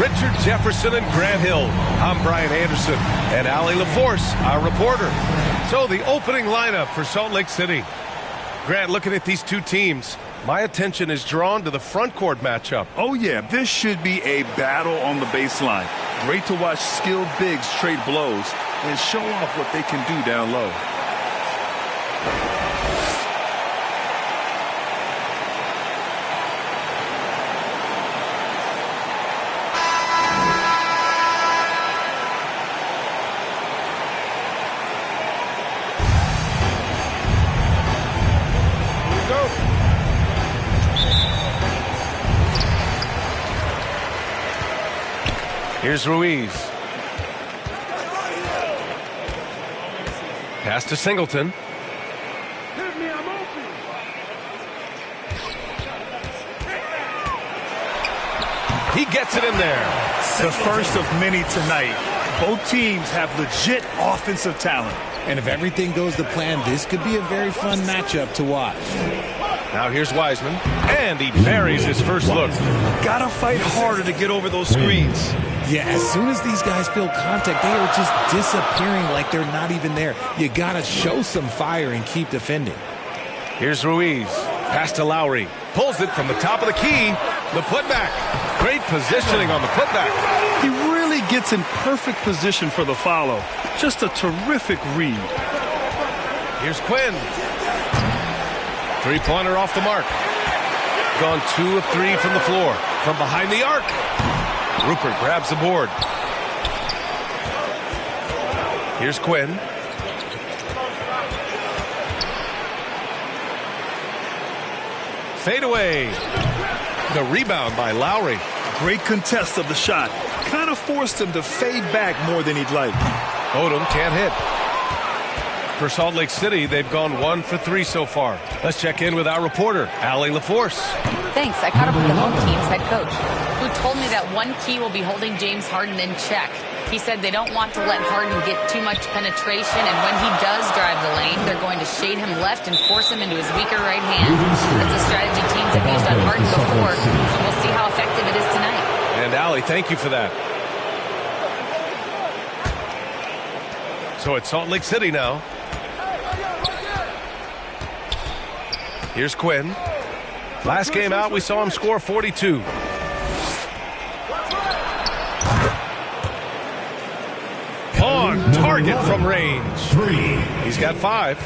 Richard Jefferson and Grant Hill. I'm Brian Anderson, and Allie LaForce, our reporter. So the opening lineup for Salt Lake City. Grant, looking at these two teams, my attention is drawn to the front court matchup. Oh, yeah, this should be a battle on the baseline. Great to watch skilled bigs trade blows and show off what they can do down low. Here's Ruiz. Pass to Singleton. He gets it in there. The first of many tonight. Both teams have legit offensive talent. And if everything goes to plan, this could be a very fun matchup to watch. Now here's Wiseman, and he buries his first look. Gotta fight harder to get over those screens. Yeah, as soon as these guys feel contact, they are just disappearing like they're not even there. You gotta show some fire and keep defending. Here's Ruiz. Pass to Lowry. Pulls it from the top of the key. The putback. Great positioning on the putback. He really gets in perfect position for the follow. Just a terrific read. Here's Quinn. Three-pointer off the mark. Gone 2 of 3 from the floor. From behind the arc. Rupert grabs the board. Here's Quinn. Fade away. The rebound by Lowry. Great contest of the shot. Kind of forced him to fade back more than he'd like. Odom can't hit. For Salt Lake City, they've gone 1 for 3 so far. Let's check in with our reporter, Allie LaForce. Thanks. I caught up with the home team's head coach, who told me that one key will be holding James Harden in check. He said they don't want to let Harden get too much penetration, and when he does drive the lane, they're going to shade him left and force him into his weaker right hand. That's a strategy teams have used on Harden before, so we'll see how effective it is tonight. And Allie, thank you for that. So it's Salt Lake City now. Here's Quinn. Last game out, we saw him score 42. On target from range. He's got 5.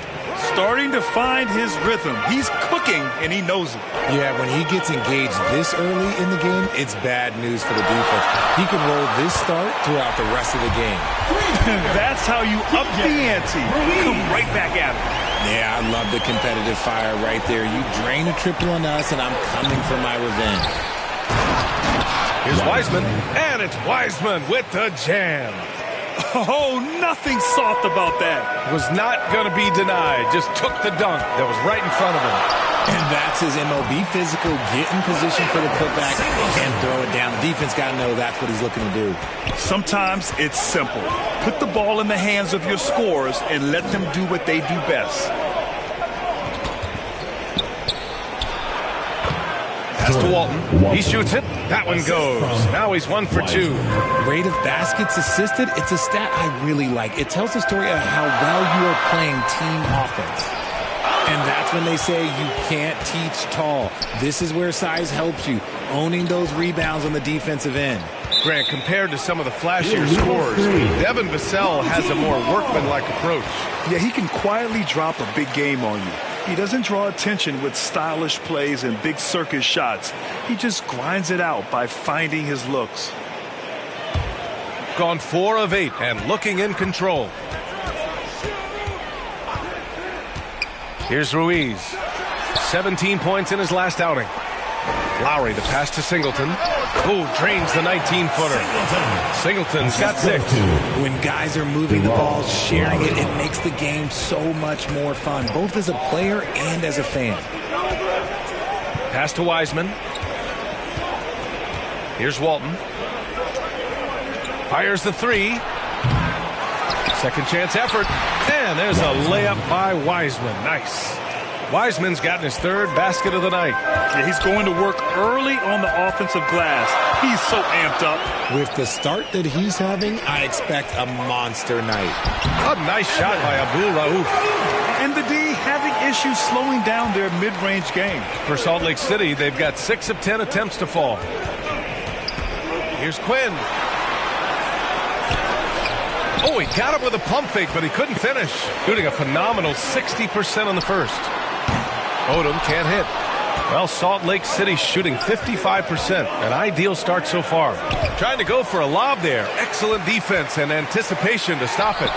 Starting to find his rhythm. He's cooking, and he knows it. Yeah, when he gets engaged this early in the game, it's bad news for the defense. He can roll this start throughout the rest of the game. That's how you up the ante. Come right back at him. Yeah, I love the competitive fire right there. You drain a triple on us, and I'm coming for my revenge. Here's Wiseman, and it's Wiseman with the jam. Oh, nothing soft about that. Was not going to be denied. Just took the dunk that was right in front of him. And that's his MLB physical. Get in position for the putback and throw it down. The defense got to know that's what he's looking to do. Sometimes it's simple. Put the ball in the hands of your scorers and let them do what they do best. Pass to Walton. He shoots it. That one goes. Now he's 1 for 2. Rate of baskets assisted, it's a stat I really like. It tells the story of how well you are playing team offense. And that's when they say you can't teach tall. This is where size helps you, owning those rebounds on the defensive end. Grant, compared to some of the flashier scorers, Devin Vassell has a more workmanlike approach. Yeah, he can quietly drop a big game on you. He doesn't draw attention with stylish plays and big circus shots. He just grinds it out by finding his looks. Gone 4 of 8 and looking in control. Here's Ruiz. 17 points in his last outing. Lowry to pass to Singleton. Oh, drains the 19-footer. Singleton's got 6. When guys are moving the ball, sharing it, it makes the game so much more fun, both as a player and as a fan. Pass to Wiseman. Here's Walton. Fires the 3. Second chance effort. And there's a layup by Wiseman. Nice. Wiseman's gotten his 3rd basket of the night. Yeah, he's going to work early on the offensive glass. He's so amped up. With the start that he's having, I expect a monster night. A nice shot by Abdul Rauf. And the D having issues slowing down their mid-range game. For Salt Lake City, they've got 6 of 10 attempts to fall. Here's Quinn. Oh, he got him with a pump fake, but he couldn't finish. Shooting a phenomenal 60% on the first. Odom can't hit. Well, Salt Lake City shooting 55%. An ideal start so far. Trying to go for a lob there. Excellent defense and anticipation to stop it.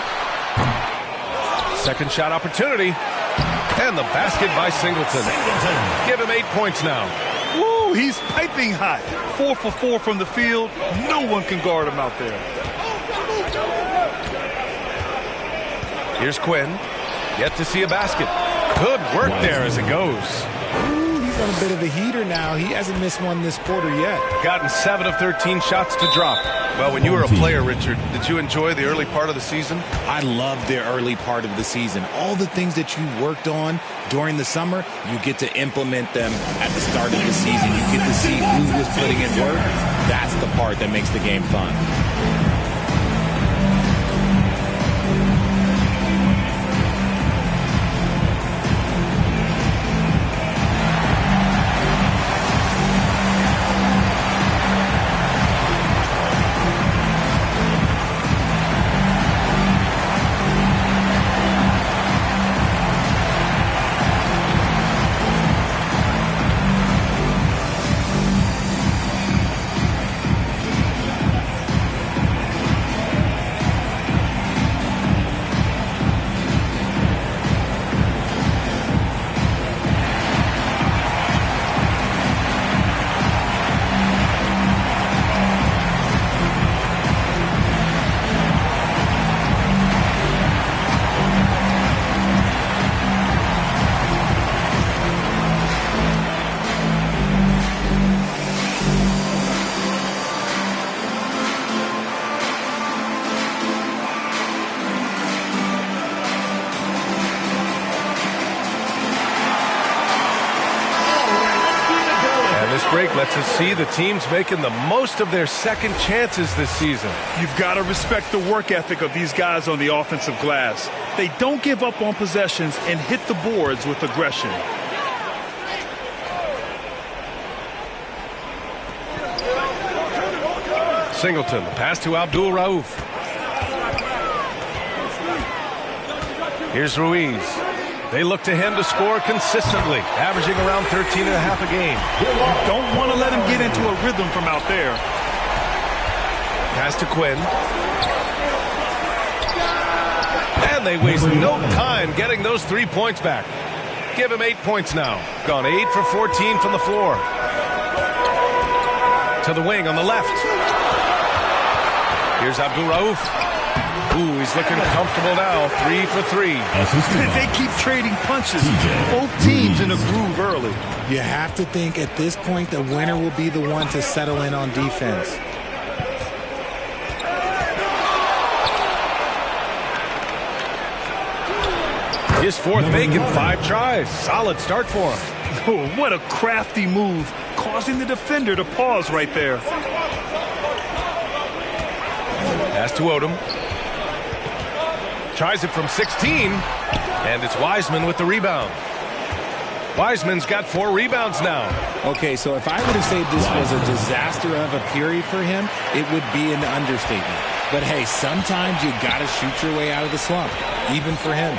Second shot opportunity. And the basket by Singleton. Give him 8 points now. Woo, he's piping hot. 4 for 4 from the field. No one can guard him out there. Here's Quinn. Yet to see a basket. Good work there as it goes. Ooh, he's on a bit of a heater now. He hasn't missed one this quarter yet. Gotten 7 of 13 shots to drop. Well, when you were a player, Richard, did you enjoy the early part of the season? I loved the early part of the season. All the things that you worked on during the summer, you get to implement them at the start of the season. You get to see who was putting in work. That's the part that makes the game fun. Break lets us see the teams making the most of their second chances this season. You've got to respect the work ethic of these guys on the offensive glass. They don't give up on possessions and hit the boards with aggression. Singleton, the pass to Abdul Rauf. Here's Ruiz. They look to him to score consistently, averaging around 13 and a half a game. You don't want to let him get into a rhythm from out there. Pass to Quinn. And they waste no time getting those 3 points back. Give him 8 points now. Gone 8 for 14 from the floor. To the wing on the left. Here's Abdul Rauf. Ooh, he's looking comfortable now. 3 for 3. They keep trading punches. Both teams in a groove early. You have to think at this point the winner will be the one to settle in on defense. His fourth make in 5 tries. Solid start for him. Oh, what a crafty move, causing the defender to pause right there. Pass to Odom. Tries it from 16, and it's Wiseman with the rebound. Wiseman's got 4 rebounds now. Okay, so if I were to say this was a disaster of a period for him, it would be an understatement. But hey, sometimes you got to shoot your way out of the slump, even for him.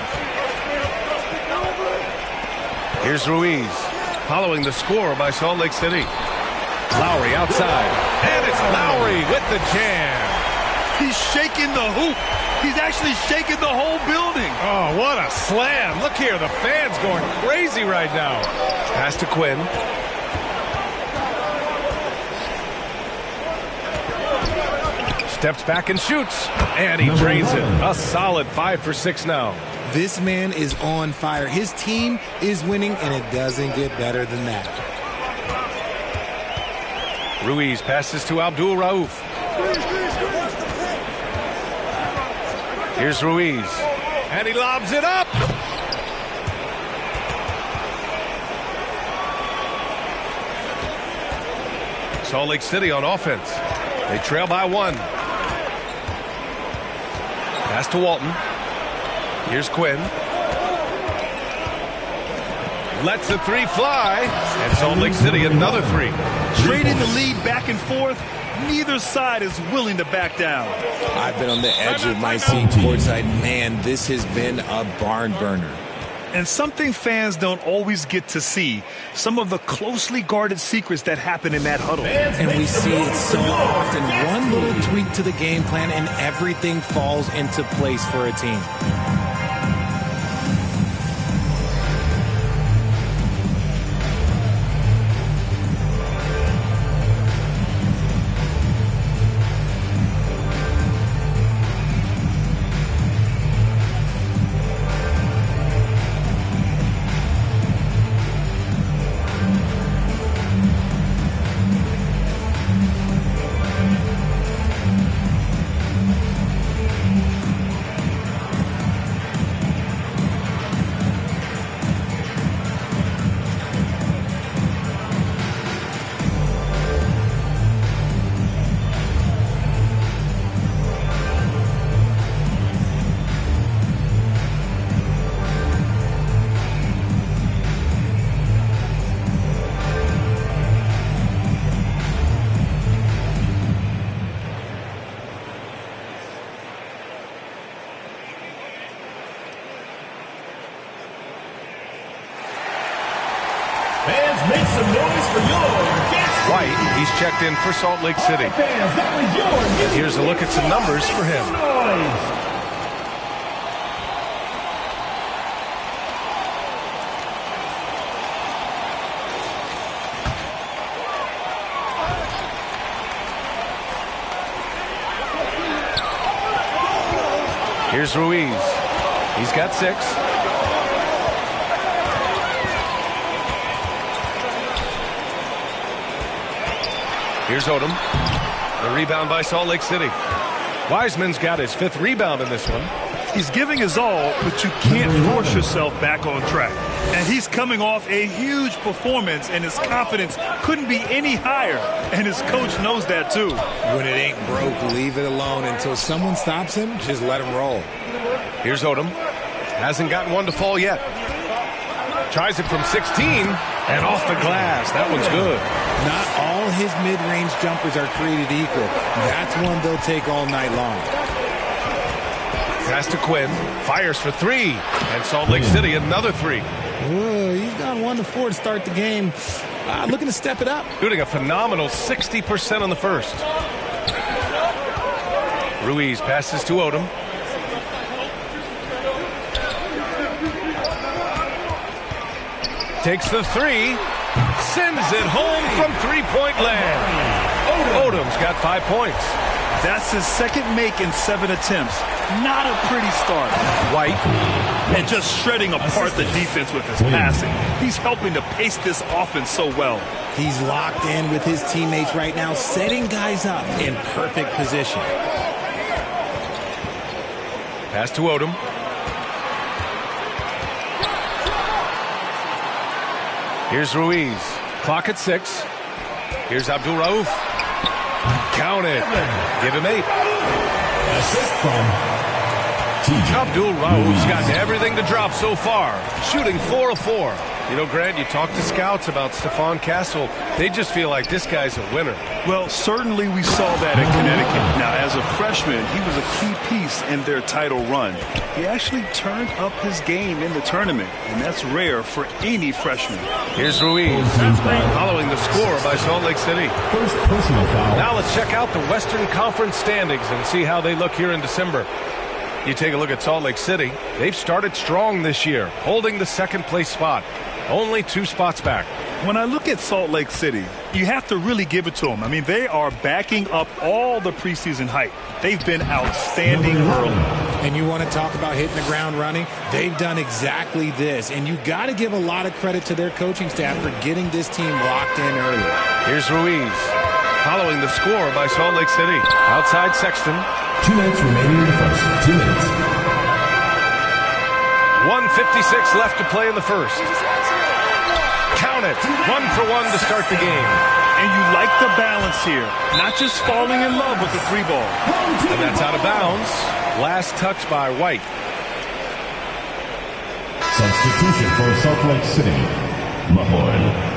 Here's Ruiz, following the score by Salt Lake City. Lowry outside, and it's Lowry with the jam. He's shaking the hoop. He's actually shaking the whole building. Oh, what a slam. Look here, the fans going crazy right now. Pass to Quinn. Steps back and shoots, and he drains it. A solid 5 for 6 now. This man is on fire. His team is winning, and it doesn't get better than that. Ruiz passes to Abdul Rauf. Here's Ruiz, and he lobs it up. Salt Lake City on offense. They trail by 1. Pass to Walton. Here's Quinn. Lets the 3 fly. And Salt Lake City another 3. Trading the lead back and forth. Neither side is willing to back down. I've been on the edge of my seat courtside. Man, this has been a barn burner. And something fans don't always get to see, some of the closely guarded secrets that happen in that huddle. And we see it so often. One little tweak to the game plan and everything falls into place for a team. Fans, make some noise for your guest. White, he's checked in for Salt Lake City. Fans, that was your Here's a look at some numbers for him. noise. Here's Ruiz. He's got 6. Here's Odom. The rebound by Salt Lake City. Wiseman's got his 5th rebound in this one. He's giving his all, but you can't force yourself back on track. And he's coming off a huge performance, and his confidence couldn't be any higher. And his coach knows that, too. When it ain't broke, leave it alone. Until someone stops him, just let him roll. Here's Odom. Hasn't gotten one to fall yet. Tries it from 16 and off the glass. That one's good. Not all his mid-range jumpers are created equal. That's one they'll take all night long. Pass to Quinn. Fires for 3. And Salt Lake City another 3. He's got 1 to 4 to start the game. Looking to step it up. Shooting a phenomenal 60% on the first. Ruiz passes to Odom. Takes the 3. Sends it home from 3-point land. Odom's got 5 points. That's his second make in 7 attempts. Not a pretty start. White. And just shredding apart the defense with his passing. He's helping to pace this offense so well. He's locked in with his teammates right now, setting guys up in perfect position. Pass to Odom. Here's Ruiz. Clock at 6. Here's Abdul Rauf. Count it. Give him 8. Assist from Abdul Rauf's gotten everything to drop so far. Shooting 4 of 4. You know, Grant, you talk to scouts about Stephon Castle. They just feel like this guy's a winner. Well, certainly we saw that in Connecticut. Now, as a freshman, he was a key piece in their title run. He actually turned up his game in the tournament, and that's rare for any freshman. Here's Ruiz, following the score by Salt Lake City. first personal foul. Now let's check out the Western Conference standings and see how they look here in December. You take a look at Salt Lake City. They've started strong this year, holding the 2nd place spot. Only 2 spots back. When I look at Salt Lake City, you have to really give it to them. I mean, they are backing up all the preseason hype. They've been outstanding early. And you want to talk about hitting the ground running? They've done exactly this. And you got to give a lot of credit to their coaching staff for getting this team locked in early. Here's Ruiz, following the score by Salt Lake City. Outside Sexton. 2 minutes remaining in the first. 2 minutes. 1:56 left to play in the first. Count it. 1 for 1 to start the game. And you like the balance here. Not just falling in love with the 3 ball. And that's out of bounds. Last touch by White. Substitution for Salt Lake City, Mahorn.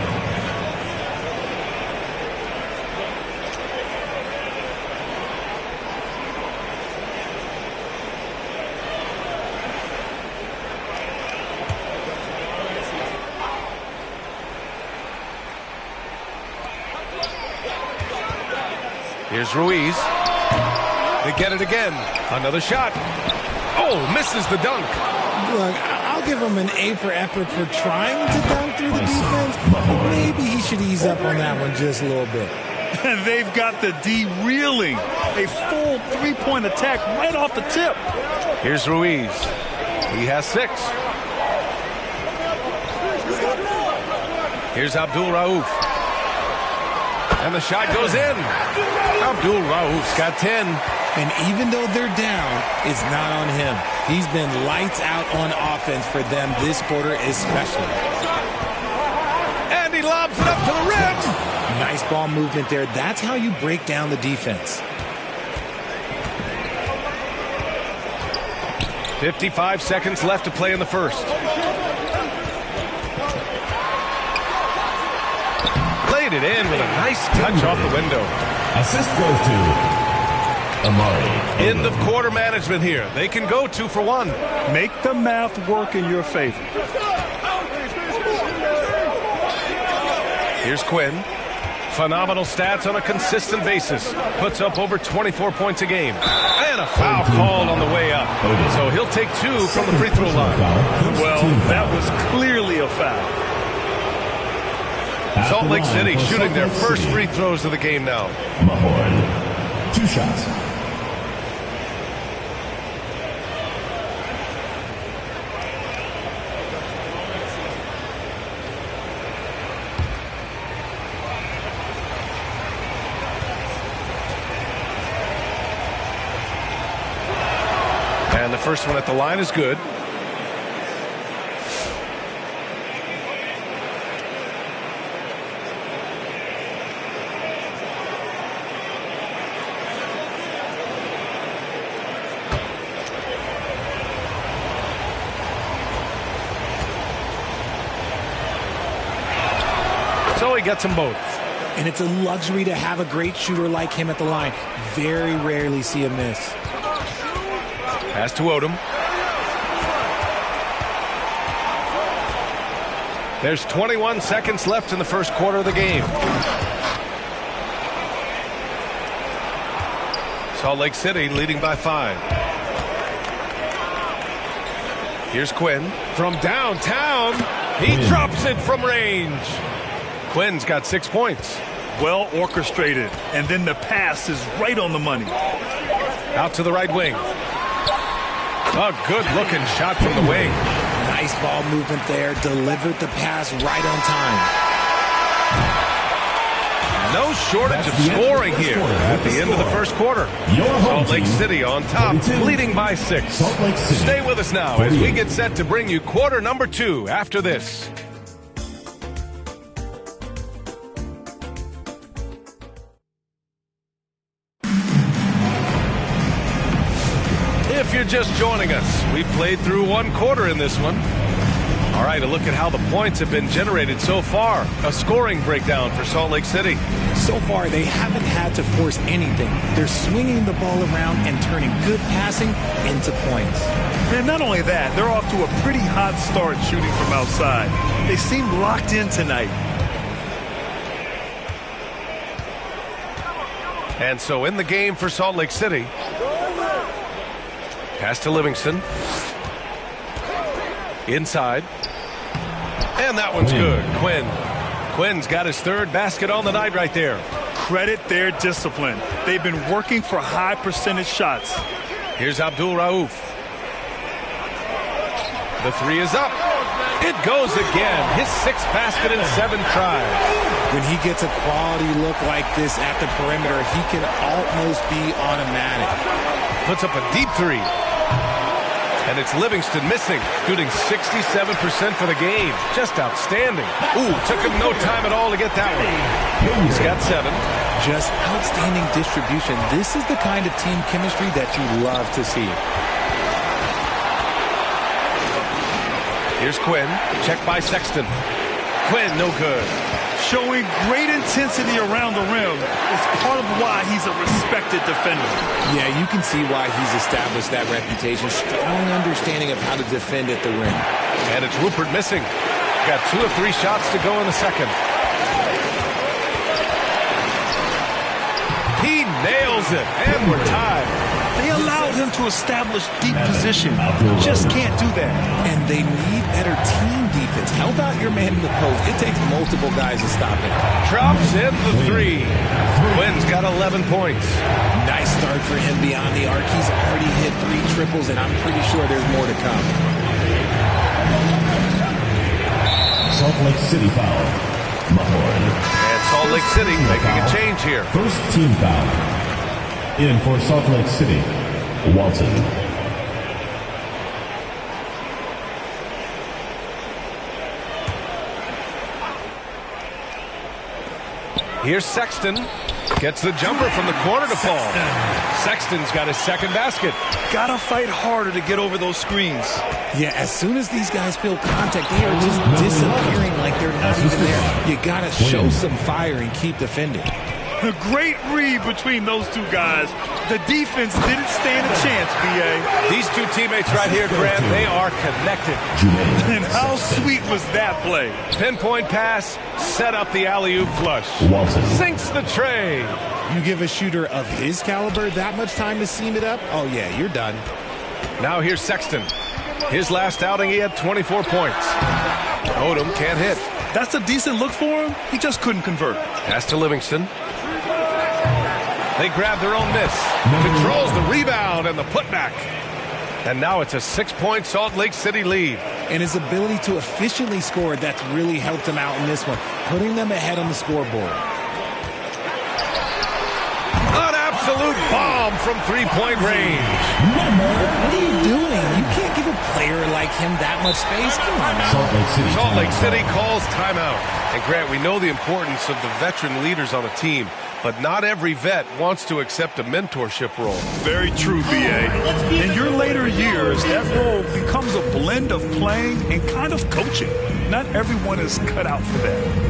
Here's Ruiz. They get it again. Another shot. Oh, misses the dunk. Look, I'll give him an A for effort for trying to dunk through the defense. But maybe he should ease up on that one just a little bit. And they've got the D reeling. A full 3-point attack right off the tip. Here's Ruiz. He has 6. Here's Abdul Rauf. And the shot goes in. Abdul Rauf's got 10. And even though they're down, it's not on him. He's been lights out on offense for them this quarter especially. And he lobs it up to the rim. Nice ball movement there. That's how you break down the defense. 55 seconds left to play in the first. Laid it in with a nice touch off the window. Assist goes to Amari. End of quarter management here. They can go 2 for 1. Make the math work in your favor. Here's Quinn. Phenomenal stats on a consistent basis. Puts up over 24 points a game. And a foul called on the way up. So he'll take 2 from the free throw line. Well, that was clearly a foul. Salt Lake City shooting their first free throws of the game now. Mahorn. 2 shots. And the first one at the line is good. So he gets them both. And it's a luxury to have a great shooter like him at the line. Very rarely see a miss. Pass to Odom. There's 21 seconds left in the first quarter of the game. Salt Lake City leading by 5. Here's Quinn from downtown. He drops it from range. Quinn's got 6 points. Well orchestrated. And then the pass is right on the money. Out to the right wing. A good-looking shot from the wing. Nice ball movement there. Delivered the pass right on time. No shortage of scoring here at the end of the first quarter. Salt Lake City on top, leading by 6. Stay with us now as we get set to bring you quarter number 2 after this. If you're just joining us, we've played through 1 quarter in this one. All right, a look at how the points have been generated so far. A scoring breakdown for Salt Lake City. So far, they haven't had to force anything. They're swinging the ball around and turning good passing into points. And not only that, they're off to a pretty hot start shooting from outside. They seem locked in tonight. And so in the game for Salt Lake City. Pass to Livingston. Inside. And that one's good. Quinn's got his 3rd basket on the night right there. Credit their discipline. They've been working for high percentage shots. Here's Abdul Rauf. The 3 is up. It goes again. His 6th basket in 7 tries. When he gets a quality look like this at the perimeter, he can almost be automatic. Puts up a deep 3. And it's Livingston missing, shooting 67% for the game. Just outstanding. Ooh, took him no time at all to get that one. He's got 7. Just outstanding distribution. This is the kind of team chemistry that you love to see. Here's Quinn. Check by Sexton. Quinn, no good. Showing great intensity around the rim is part of why he's a respected defender. Yeah, you can see why he's established that reputation. Strong understanding of how to defend at the rim. And it's Rupert missing. Got 2 of 3 shots to go in the second. He nails it, and we're tied. They allowed him to establish deep position. Just can't do that. And they need better team defense. How about your man in the post? It takes multiple guys to stop it. Drops in the 3. Quinn's got 11 points. Nice start for him beyond the arc. He's already hit 3 triples, and I'm pretty sure there's more to come. Salt Lake City foul. Mahorn. And Salt Lake City making a change here. First team foul. In for Salt Lake City, Walton. Here's Sexton. Gets the jumper from the corner to fall. Sexton's got his second basket. Gotta fight harder to get over those screens. Yeah, as soon as these guys feel contact, they are just disappearing like they're not even there. You gotta show some fire and keep defending. A great read between those two guys. The defense didn't stand a chance, B.A. These two teammates right here, Grant, they are connected. And how sweet was that play? Pinpoint pass, set up the alley-oop flush. Sinks the tray. You give a shooter of his caliber that much time to seam it up? Oh, yeah, you're done. Now here's Sexton. His last outing, he had 24 points. Odom can't hit. That's a decent look for him. He just couldn't convert. Pass to Livingston. They grab their own miss. Controls the rebound and the putback. And now it's a 6-point Salt Lake City lead. And his ability to efficiently score, that's really helped him out in this one, putting them ahead on the scoreboard. An absolute bomb from three-point range. What are you doing? You can't give a player like him that much space. Come on now. Salt Lake City calls timeout. And Grant, we know the importance of the veteran leaders on a team, but not every vet wants to accept a mentorship role. Very true, B.A. In your later years, that role becomes a blend of playing and kind of coaching. Not everyone is cut out for that.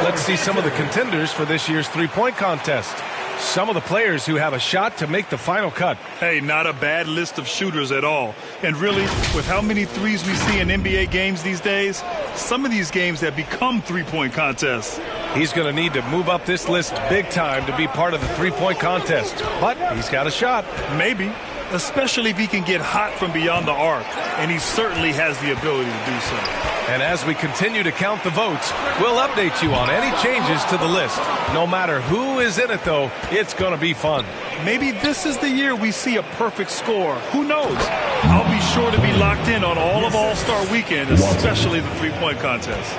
Let's see some of the contenders for this year's three-point contest. Some of the players who have a shot to make the final cut. Hey, not a bad list of shooters at all. And really, with how many threes we see in NBA games these days, some of these games have become three-point contests. He's going to need to move up this list big time to be part of the three-point contest. But he's got a shot. Maybe, especially if he can get hot from beyond the arc. And he certainly has the ability to do so. And as we continue to count the votes, we'll update you on any changes to the list. No matter who is in it, though, it's going to be fun. Maybe this is the year we see a perfect score. Who knows? I'll be sure to be locked in on all of All-Star Weekend, especially the three-point contest.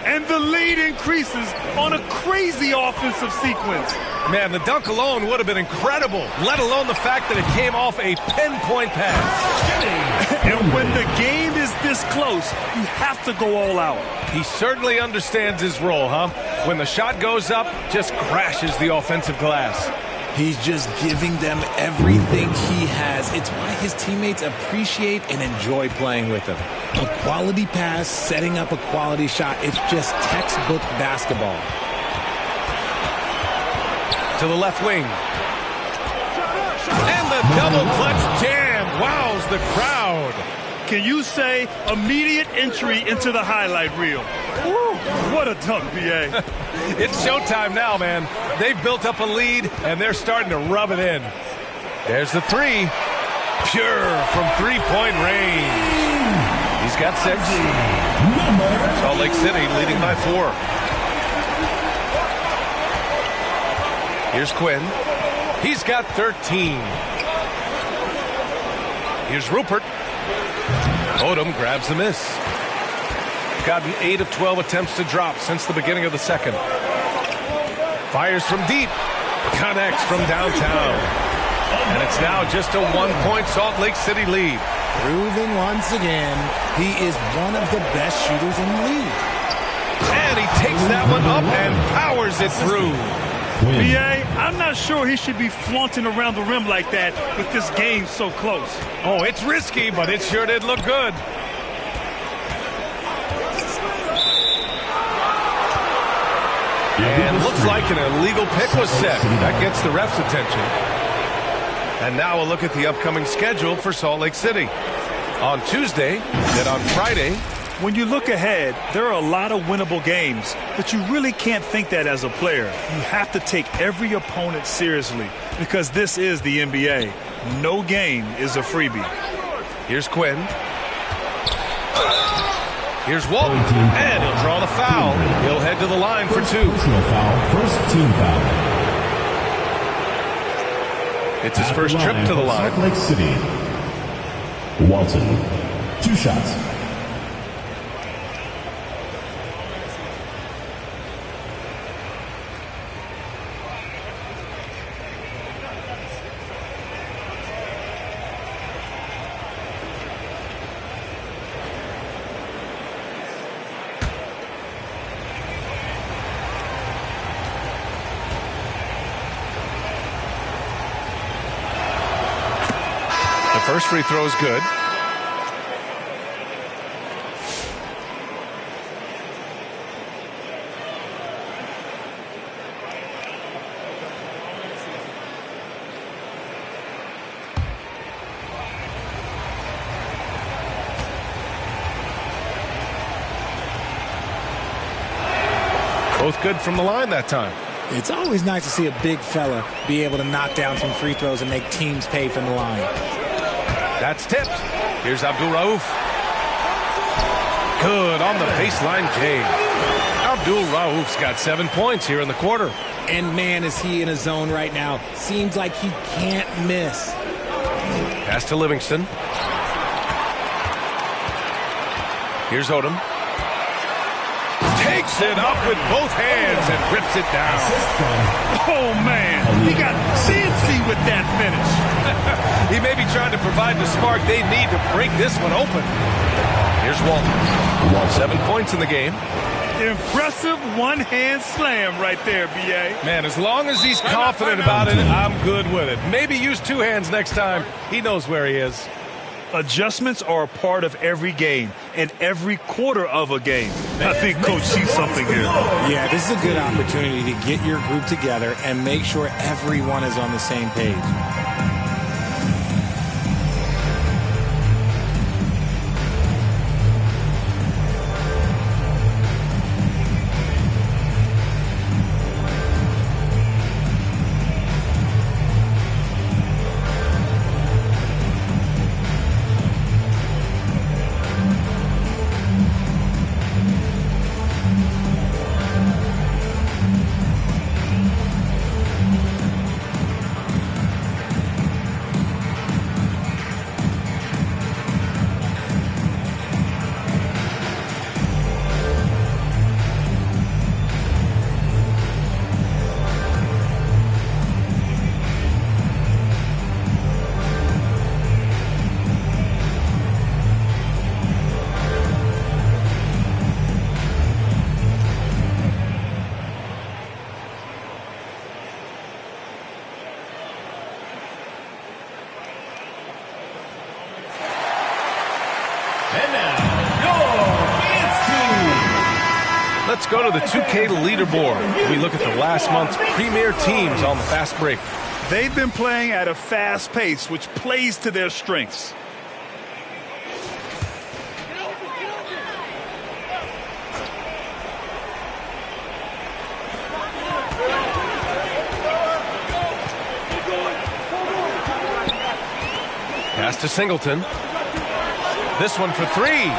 And the lead increases on a crazy offensive sequence. Man, the dunk alone would have been incredible, let alone the fact that it came off a pinpoint pass. And when the game is this close, you have to go all out. He certainly understands his role, huh? When the shot goes up, just crashes the offensive glass. He's just giving them everything he has. It's why his teammates appreciate and enjoy playing with him. A quality pass, setting up a quality shot. It's just textbook basketball. To the left wing. And the double clutch jam wows the crowd. Can you say immediate entry into the highlight reel? Woo, what a dunk, B.A. It's showtime now, man. They've built up a lead, and they're starting to rub it in. There's the three. Pure from three-point range. He's got 6. Salt Lake City leading by 4. Here's Quinn. He's got 13. Here's Rupert. Odom grabs the miss. Gotten 8 of 12 attempts to drop since the beginning of the second. Fires from deep. Connects from downtown. And it's now just a 1-point Salt Lake City lead. Proving once again, he is one of the best shooters in the league. And he takes that one up and powers it through. B.A., I'm not sure he should be flaunting around the rim like that with this game so close. Oh, it's risky, but it sure did look good. And looks like an illegal pick was set. That gets the ref's attention. And now a look at the upcoming schedule for Salt Lake City. On Tuesday, then on Friday. When you look ahead, there are a lot of winnable games, but you really can't think that as a player. You have to take every opponent seriously because this is the NBA. No game is a freebie. Here's Quinn. Here's Walton, and he'll draw the foul. He'll head to the line for 2. Personal foul, first team foul. It's his first trip to the line. Salt Lake City. Walton, 2 shots. First free throw is good. Both good from the line that time. It's always nice to see a big fella be able to knock down some free throws and make teams pay from the line. That's tipped. Here's Abdul Rauf. Good on the baseline J. Abdul Rauf's got 7 points here in the quarter. And man, is he in a zone right now. Seems like he can't miss. Pass to Livingston. Here's Odom. Takes it up with both hands and rips it down. Oh, man. He got fancy with that finish. He may be trying to provide the spark they need to break this one open. Here's Walton. 7 points in the game. Impressive one-hand slam right there, B.A. Man, as long as he's confident about it, I'm good with it. Maybe use 2 hands next time. He knows where he is. Adjustments are a part of every game and every quarter of a game. I think Coach sees something here. Yeah, this is a good opportunity to get your group together and make sure everyone is on the same page. Let's go to the 2K leaderboard. We look at the last month's premier teams on the fast break. They've been playing at a fast pace, which plays to their strengths. Pass to Singleton. This one for three.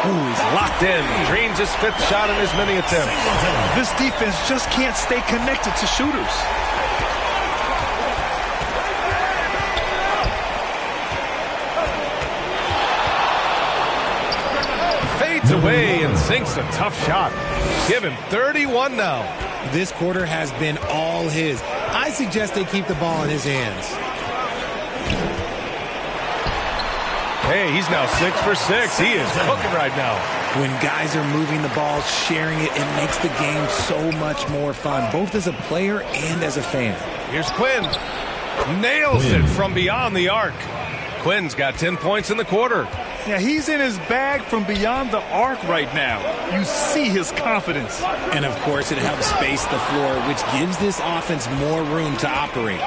Ooh, he's locked in. Drains his fifth shot in as many attempts. This defense just can't stay connected to shooters. Fades away and sinks a tough shot. Give him 31 now. This quarter has been all his. I suggest they keep the ball in his hands. Hey, he's now 6 for 6. He is cooking right now. When guys are moving the ball, sharing it, it makes the game so much more fun, both as a player and as a fan. Here's Quinn. Nails it from beyond the arc. Quinn's got 10 points in the quarter. Yeah, he's in his bag from beyond the arc right now. You see his confidence. And, of course, it helps space the floor, which gives this offense more room to operate.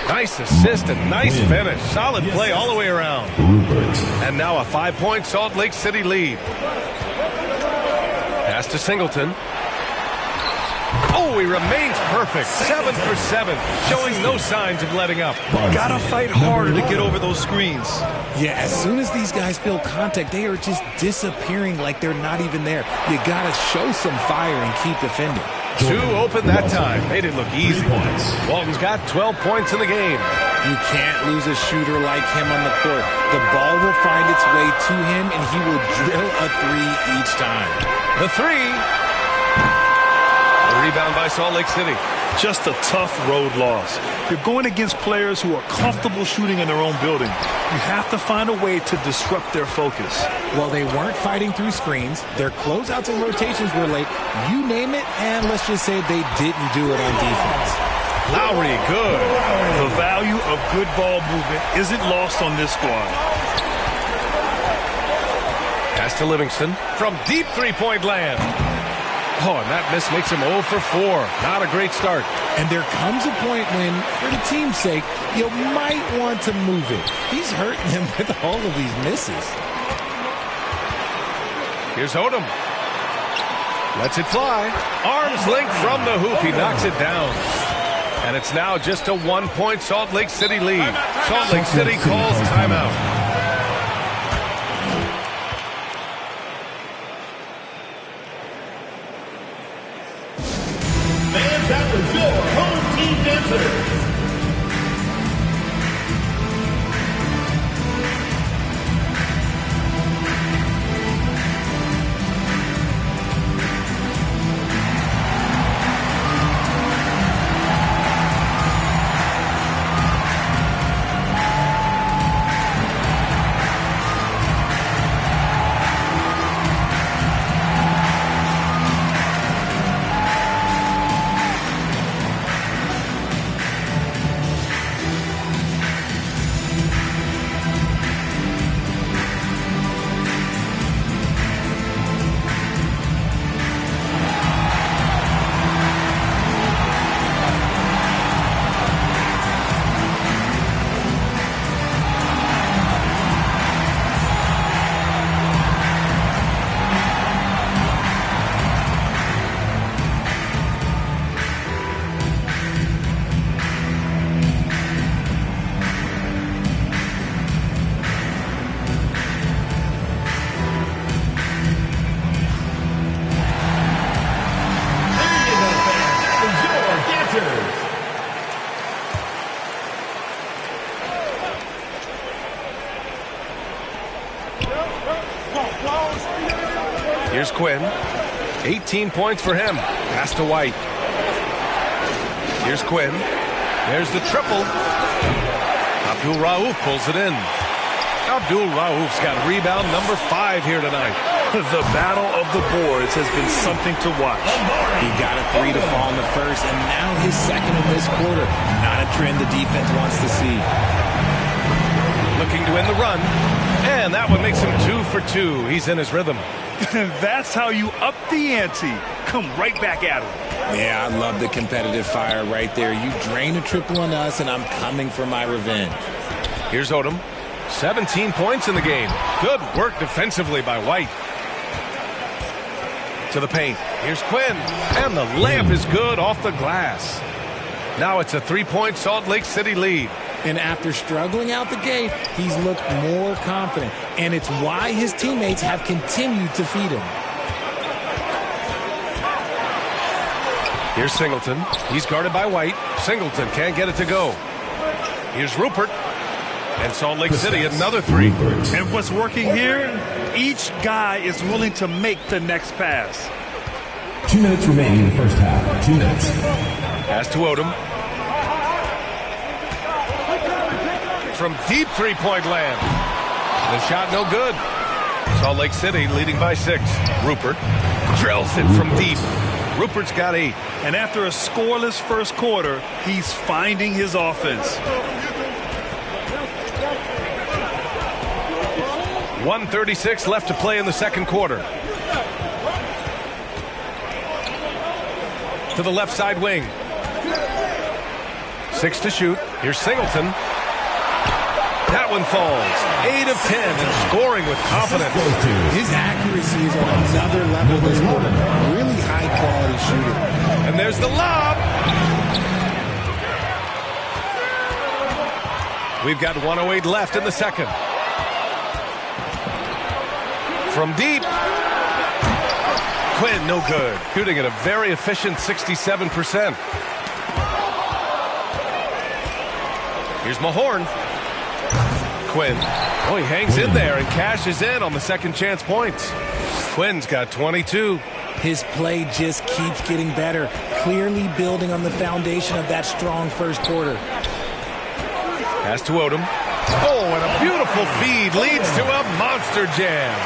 Nice assist and nice finish. Solid play all the way around. And now a 5-point Salt Lake City lead. Pass to Singleton. Oh, he remains perfect. 7 for 7, showing no signs of letting up. Gotta fight harder to get over those screens. Yeah, as soon as these guys feel contact, they are just disappearing like they're not even there. You gotta show some fire and keep defending. 2 open that time. Made it look easy. Walton's got 12 points in the game. You can't lose a shooter like him on the court. The ball will find its way to him, and he will drill a three each time. The three. The rebound by Salt Lake City. Just a tough road loss. You're going against players who are comfortable shooting in their own building. You have to find a way to disrupt their focus. Well, they weren't fighting through screens. Their closeouts and rotations were late. You name it, and let's just say they didn't do it on defense. Lowry, good. The value of good ball movement isn't lost on this squad. Pass to Livingston from deep three-point land. Oh, and that miss makes him 0 for 4. Not a great start. And there comes a point when, for the team's sake, you might want to move it. He's hurting them with all of these misses. Here's Odom. Lets it fly. Arms length from the hoop. He knocks it down. And it's now just a 1-point Salt Lake City lead. Salt Lake City calls timeout. Fans at the door, home team dancers. Here's Quinn. 18 points for him. Pass to White. Here's Quinn. There's the triple. Abdul Rauf pulls it in. Abdul Rauf's got rebound number 5 here tonight. The battle of the boards has been something to watch. He got a 3 to fall in the first, and now his second in this quarter. Not a trend the defense wants to see. Looking to end the run. And that one makes him 2 for 2. He's in his rhythm. That's how you up the ante. Come right back at him. Yeah, I love the competitive fire right there. You drain a triple on us, and I'm coming for my revenge. Here's Odom. 17 points in the game. Good work defensively by White. To the paint. Here's Quinn. And the layup is good off the glass. Now it's a 3-point Salt Lake City lead. And after struggling out the gate, he's looked more confident. And it's why his teammates have continued to feed him. Here's Singleton. He's guarded by White. Singleton can't get it to go. Here's Rupert. And Salt Lake City, another 3. And what's working here? Each guy is willing to make the next pass. 2 minutes remaining in the first half. 2 minutes. Pass to Odom. From deep three-point land. The shot no good. Salt Lake City leading by 6. Rupert drills it from deep. Rupert's got 8. And after a scoreless first quarter, he's finding his offense. 1:36 left to play in the second quarter. To the left side wing. 6 to shoot. Here's Singleton. That one falls. 8 of 10 and scoring with confidence. His accuracy is on another level this quarter. Really high-quality shooting. And there's the lob. We've got 1:08 left in the second. From deep. Quinn, no good. Shooting at a very efficient 67%. Here's Mahorn. Quinn. Oh, he hangs in there and cashes in on the second chance points. Quinn's got 22. His play just keeps getting better, clearly building on the foundation of that strong first quarter. Pass to Odom. Oh, and a beautiful feed leads to a monster jam.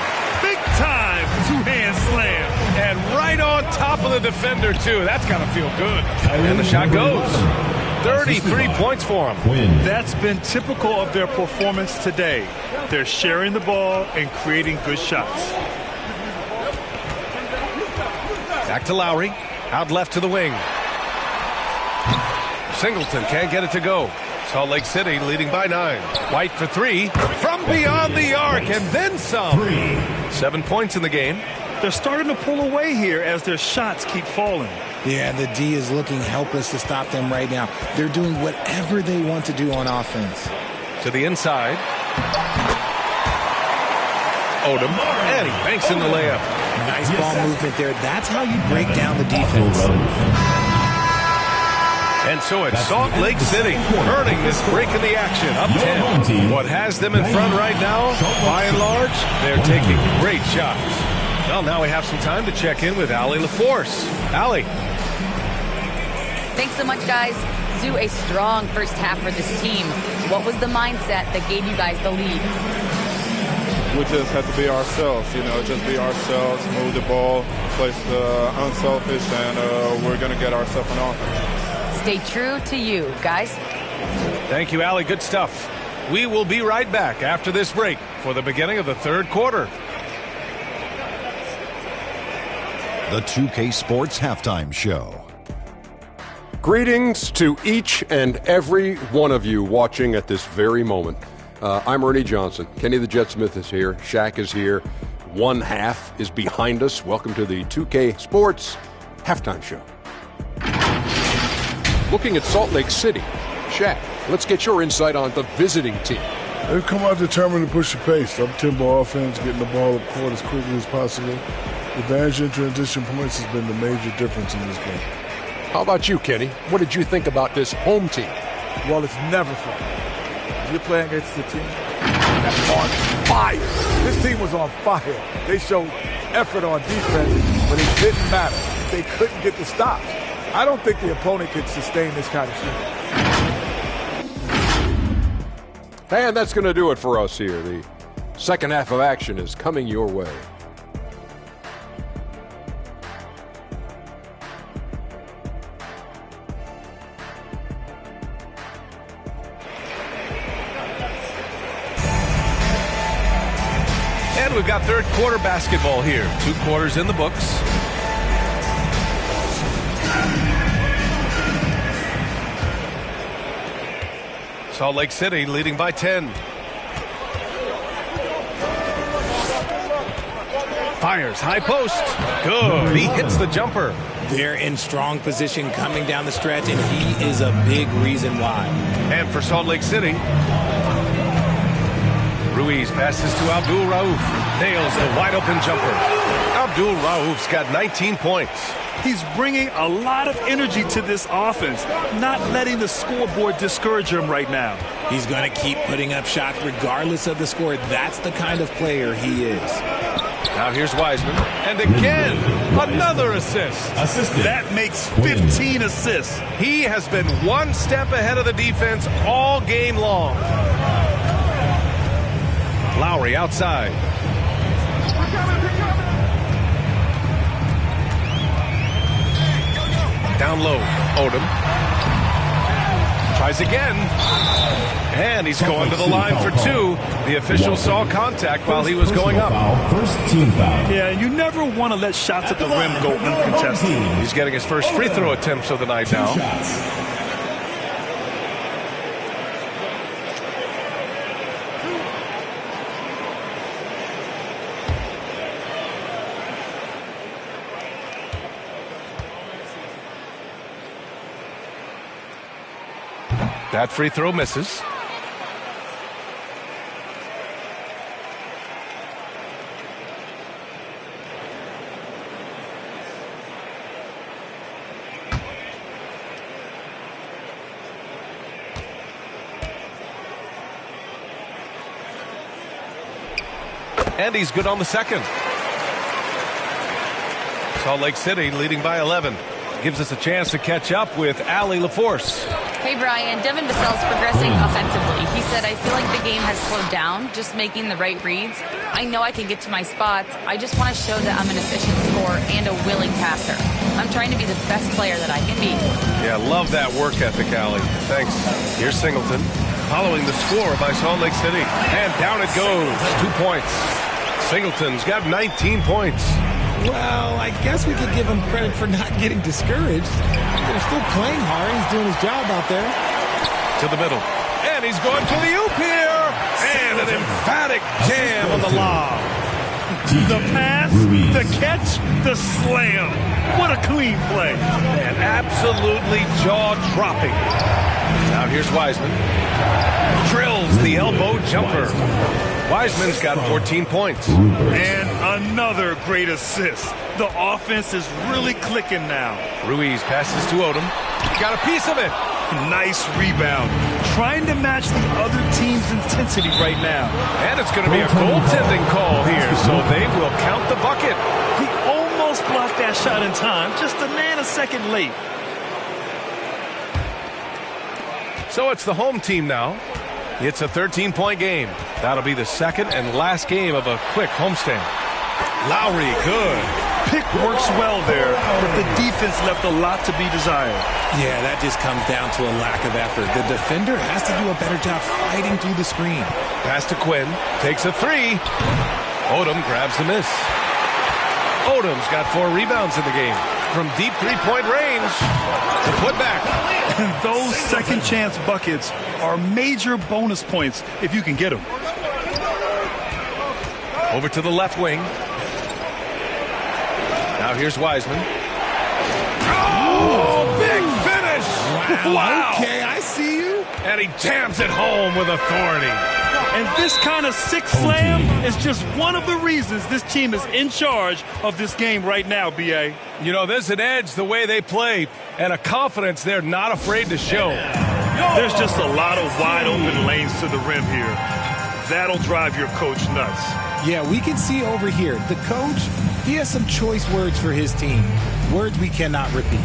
Big time two-hand slam. And right on top of the defender, too. That's got to feel good. And the shot goes. 33 points for him. That's been typical of their performance today. They're sharing the ball and creating good shots. Back to Lowry. Out left to the wing. Singleton can't get it to go. Salt Lake City leading by 9. White for 3 from beyond the arc and then some. 7 points in the game. They're starting to pull away here as their shots keep falling. Yeah, the D is looking helpless to stop them right now. They're doing whatever they want to do on offense. To the inside. Odom. And he banks in the layup. Nice ball movement there. That's how you break down the defense. And so it's Salt Lake City earning this break in the action, up 10. What has them in front right now, by and large, they're taking great shots. Well, now we have some time to check in with Allie LaForce. Allie. Thanks so much, guys. Zoo, a strong first half for this team. What was the mindset that gave you guys the lead? We just have to be ourselves, just be ourselves, move the ball, play unselfish, and we're going to get ourselves an offense. Stay true to you, guys. Thank you, Allie. Good stuff. We will be right back after this break for the beginning of the third quarter. The 2K Sports Halftime Show. Greetings to each and every one of you watching at this very moment. I'm Ernie Johnson. Kenny the Jet Smith is here. Shaq is here. One half is behind us. Welcome to the 2K Sports Halftime Show. Looking at Salt Lake City. Shaq, let's get your insight on the visiting team. They've come out determined to push the pace. Up-tempo offense, getting the ball up court as quickly as possible. Advantage in transition points has been the major difference in this game. How about you, Kenny? What did you think about this home team? Well, it's never fun. You're playing against the team that's on fire. This team was on fire. They showed effort on defense, but it didn't matter. They couldn't get the stops. I don't think the opponent could sustain this kind of shooting. And that's going to do it for us here. The second half of action is coming your way. we've got third quarter basketball here. 2 quarters in the books. Salt Lake City leading by 10. Fires, high post. Good. He hits the jumper. They're in strong position coming down the stretch, and he is a big reason why. And for Salt Lake City, Ruiz passes to Abdul Rauf. Nails the wide open jumper. Abdul Rauf's got 19 points. He's bringing a lot of energy to this offense, not letting the scoreboard discourage him right now. He's going to keep putting up shots regardless of the score. That's the kind of player he is. Now here's Wiseman. And again, another assist. That makes 15 assists. He has been one step ahead of the defense all game long. Lowry outside. Down low, Odom. Tries again. And he's going to the line for 2. The official saw contact while he was going up. First team foul. Yeah, you never want to let shots at the rim go uncontested. He's getting his first free throw attempts of the night now. That free throw misses. And he's good on the second. Salt Lake City leading by 11. Gives us a chance to catch up with Allie LaForce. Hey, Brian, Devin Vassell's progressing offensively. He said, I feel like the game has slowed down, just making the right reads. I know I can get to my spots. I just want to show that I'm an efficient scorer and a willing passer. I'm trying to be the best player that I can be. Yeah, love that work ethic, Allie. Thanks. Here's Singleton following the score by Salt Lake City. And down it goes. 2 points. Singleton's got 19 points. Well, I guess we could give him credit for not getting discouraged. They're still playing hard. He's doing his job out there. To the middle. And he's going for the oop here. And an emphatic jam on the lob. The pass, the catch, the slam. What a clean play. And absolutely jaw-dropping. Now here's Wiseman. Drills the elbow jumper. Wiseman's got 14 points. And another great assist. The offense is really clicking now. Ruiz passes to Odom. Got a piece of it. Nice rebound. Trying to match the other team's intensity right now. And it's going to be a goaltending call here, so they will count the bucket. He almost blocked that shot in time, just a nanosecond late. So it's the home team now. It's a 13-point game. That'll be the second and last game of a quick homestand. Lowry, good. Pick works well there, but the defense left a lot to be desired. Yeah, that just comes down to a lack of effort. The defender has to do a better job fighting through the screen. Pass to Quinn. Takes a 3. Odom grabs the miss. Odom's got 4 rebounds in the game. From deep three-point range, the putback. And those second chance buckets are major bonus points if you can get them. Over to the left wing. Now here's Wiseman. Oh, big finish! Wow. Okay, I see you. And he jams it home with authority. And this kind of sick slam is just one of the reasons this team is in charge of this game right now, B.A. You know, there's an edge the way they play and a confidence they're not afraid to show. There's just a lot of wide open lanes to the rim here. That'll drive your coach nuts. Yeah, we can see over here. The coach, he has some choice words for his team. Words we cannot repeat.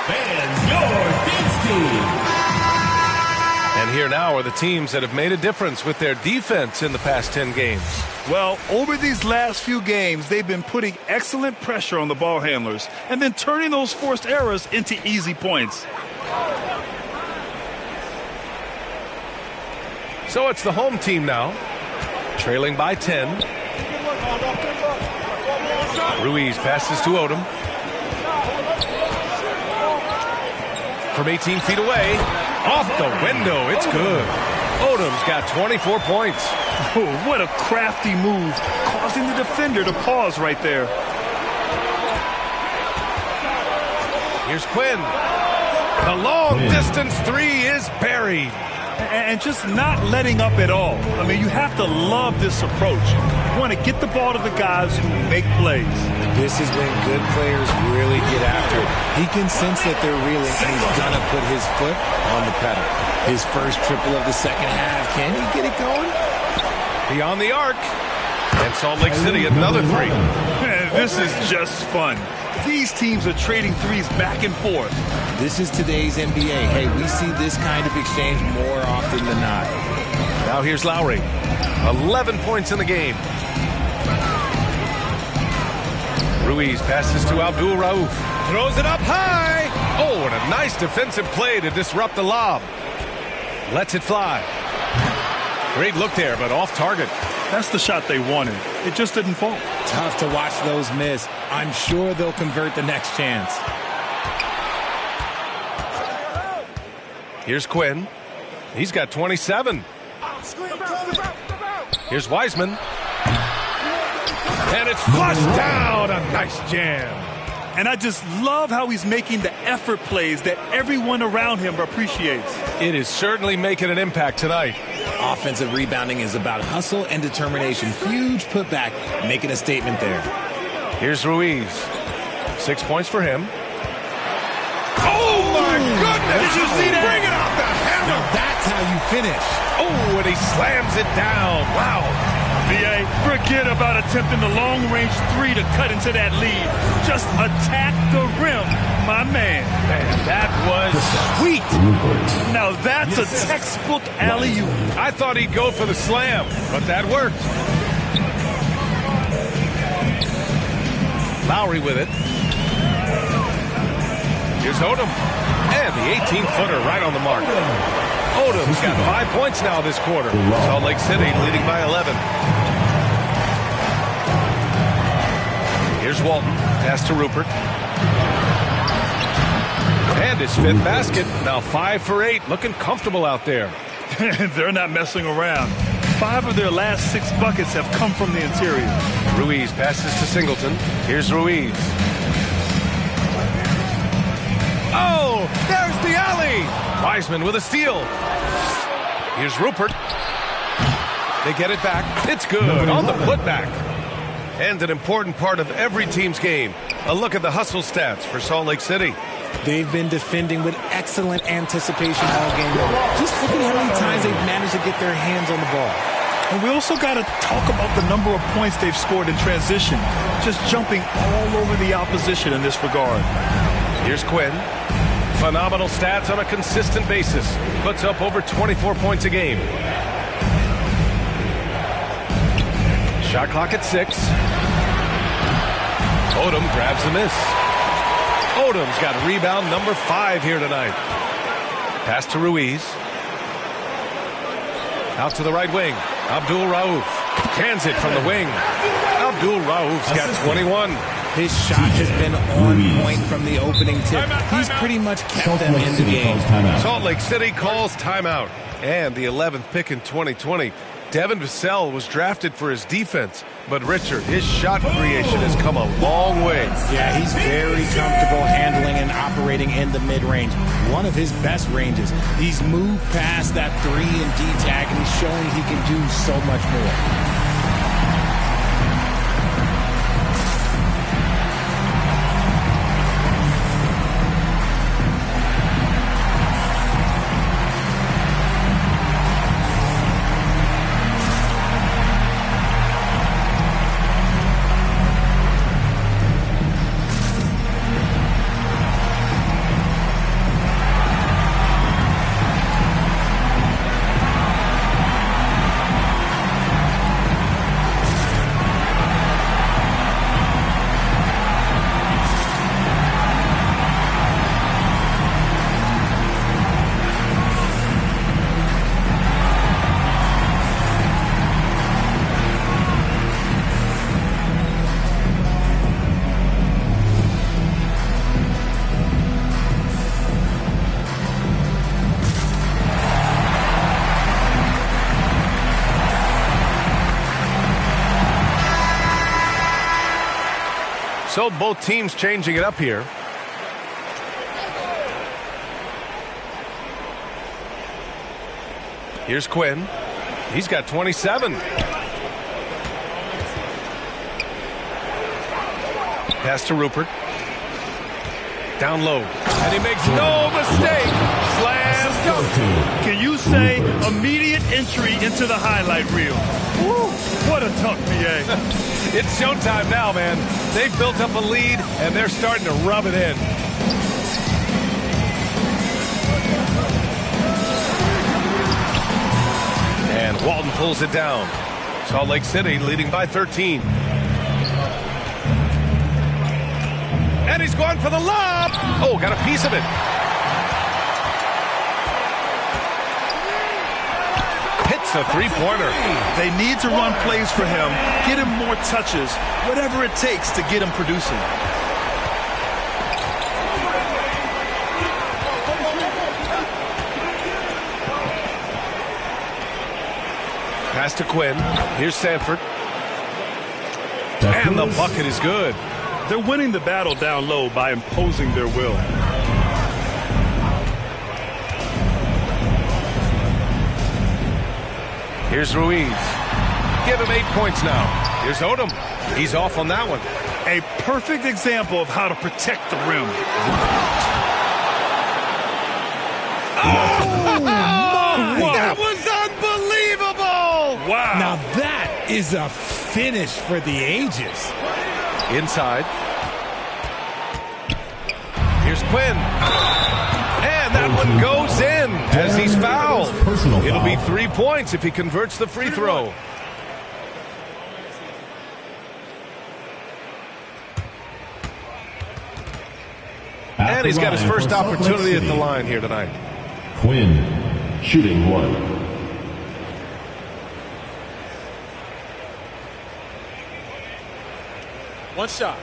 Fans, your Dance Team. And here now are the teams that have made a difference with their defense in the past 10 games. Well, over these last few games, they've been putting excellent pressure on the ball handlers and then turning those forced errors into easy points. So it's the home team now, trailing by 10. Ruiz passes to Odom. From 18 feet away, off the window, it's good. Odom's got 24 points. Oh, what a crafty move, causing the defender to pause right there. Here's Quinn. The long-distance three is buried. And just not letting up at all. I mean, you have to love this approach. You want to get the ball to the guys who make plays. This is when good players really get after it. He can sense that they're reeling, and he's going to put his foot on the pedal. His first triple of the second half. Can he get it going? Beyond the arc. And Salt Lake City, another three. Man, this is just fun. These teams are trading threes back and forth. This is today's NBA. Hey, we see this kind of exchange more often than not. Now here's Lowry. 11 points in the game. Ruiz passes to Abdul Rauf. Throws it up high. Oh, and a nice defensive play to disrupt the lob. Lets it fly. Great look there, but off target. That's the shot they wanted. It just didn't fall. Tough to watch those miss. I'm sure they'll convert the next chance. Here's Quinn. He's got 27. Here's Wiseman. And it's flushed down. A nice jam. And I just love how he's making the effort plays that everyone around him appreciates. It is certainly making an impact tonight. Offensive rebounding is about hustle and determination. Huge putback, making a statement there. Here's Ruiz. 6 points for him. Oh, my goodness! Did you see that? Bring it off the hammer! Now that's how you finish. Oh, and he slams it down. Wow. B.A., forget about attempting the long-range three to cut into that lead. Just attack the rim, my man. Man, that was sweet. Now that's a textbook alley-oop. I thought he'd go for the slam, but that worked. Lowry with it. Here's Odom. And the 18-footer right on the mark. Odom's got 5 points now this quarter. Salt Lake City leading by 11. Here's Walton. Pass to Rupert. And his fifth basket. Now 5 for 8. Looking comfortable out there. They're not messing around. 5 of their last 6 buckets have come from the interior. Ruiz passes to Singleton. Here's Ruiz. Oh, there's the alley. Wiseman with a steal. Here's Rupert. They get it back. It's good on the putback. And an important part of every team's game. A look at the hustle stats for Salt Lake City. They've been defending with excellent anticipation all game long. Just look at how many times they've managed to get their hands on the ball. And we also got to talk about the number of points they've scored in transition. Just jumping all over the opposition in this regard. Here's Quinn. Phenomenal stats on a consistent basis. Puts up over 24 points a game. Shot clock at 6. Odom grabs the miss. Odom's got rebound number 5 here tonight. Pass to Ruiz. Out to the right wing. Abdul Rauf. Cans it from the wing. Abdul Rauf's got 21. His shot has been on point from the opening tip. He's pretty much kept them in the game. Salt Lake City calls timeout. And the 11th pick in 2020. Devin Vassell was drafted for his defense, but Richard, his shot creation has come a long way. Yeah, he's very comfortable handling and operating in the mid-range. One of his best ranges. He's moved past that 3 and D tag, and he's showing he can do so much more. So both teams changing it up here. Here's Quinn. He's got 27. Pass to Rupert. Down low. And he makes no mistake. Slam dunk. Can you say immediate entry into the highlight reel? Woo, what a dunk, BA. It's showtime now, man. They've built up a lead, and they're starting to rub it in. And Walton pulls it down. Salt Lake City leading by 13. And he's going for the lob. Oh, got a piece of it. Hits a three-pointer. They need to run plays for him, get him more touches, whatever it takes to get him producing. Pass to Quinn. Here's Sanford. And the bucket is good. They're winning the battle down low by imposing their will. Here's Ruiz. Give him 8 points now. Here's Odom. He's off on that one. A perfect example of how to protect the rim. That was unbelievable! Wow. Now that is a finish for the ages. Inside. Here's Quinn. And that one goes in as he's fouled. It'll be 3 points if he converts the free throw. And he's got his first opportunity at the line here tonight. Quinn, shooting 1. One shot.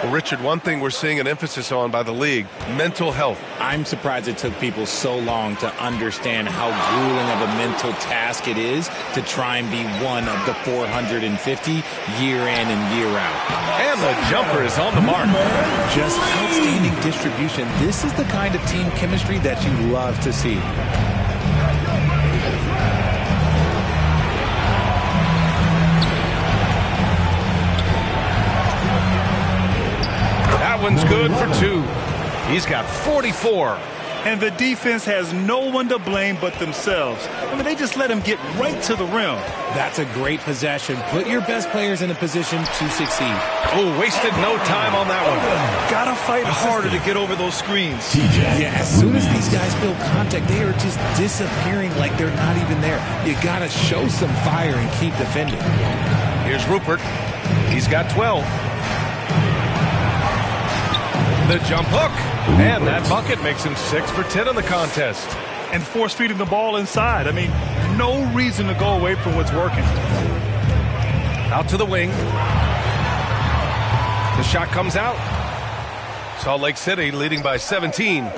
Well, Richard, one thing we're seeing an emphasis on by the league, mental health. I'm surprised it took people so long to understand how grueling of a mental task it is to try and be one of the 450 year in and year out. And the jumper is on the mark. Just outstanding distribution. This is the kind of team chemistry that you love to see. That one's good for 2. He's got 44. And the defense has no one to blame but themselves. I mean, they just let him get right to the rim. That's a great possession. Put your best players in a position to succeed. Oh, wasted no time on that one. Gotta fight harder to get over those screens. Yeah, as soon as these guys feel contact, they are just disappearing like they're not even there. You gotta show some fire and keep defending. Here's Rupert. He's got 12. The jump hook. And that bucket makes him 6 for 10 in the contest. And force feeding the ball inside. I mean, no reason to go away from what's working. Out to the wing. The shot comes out. Salt Lake City leading by 17. And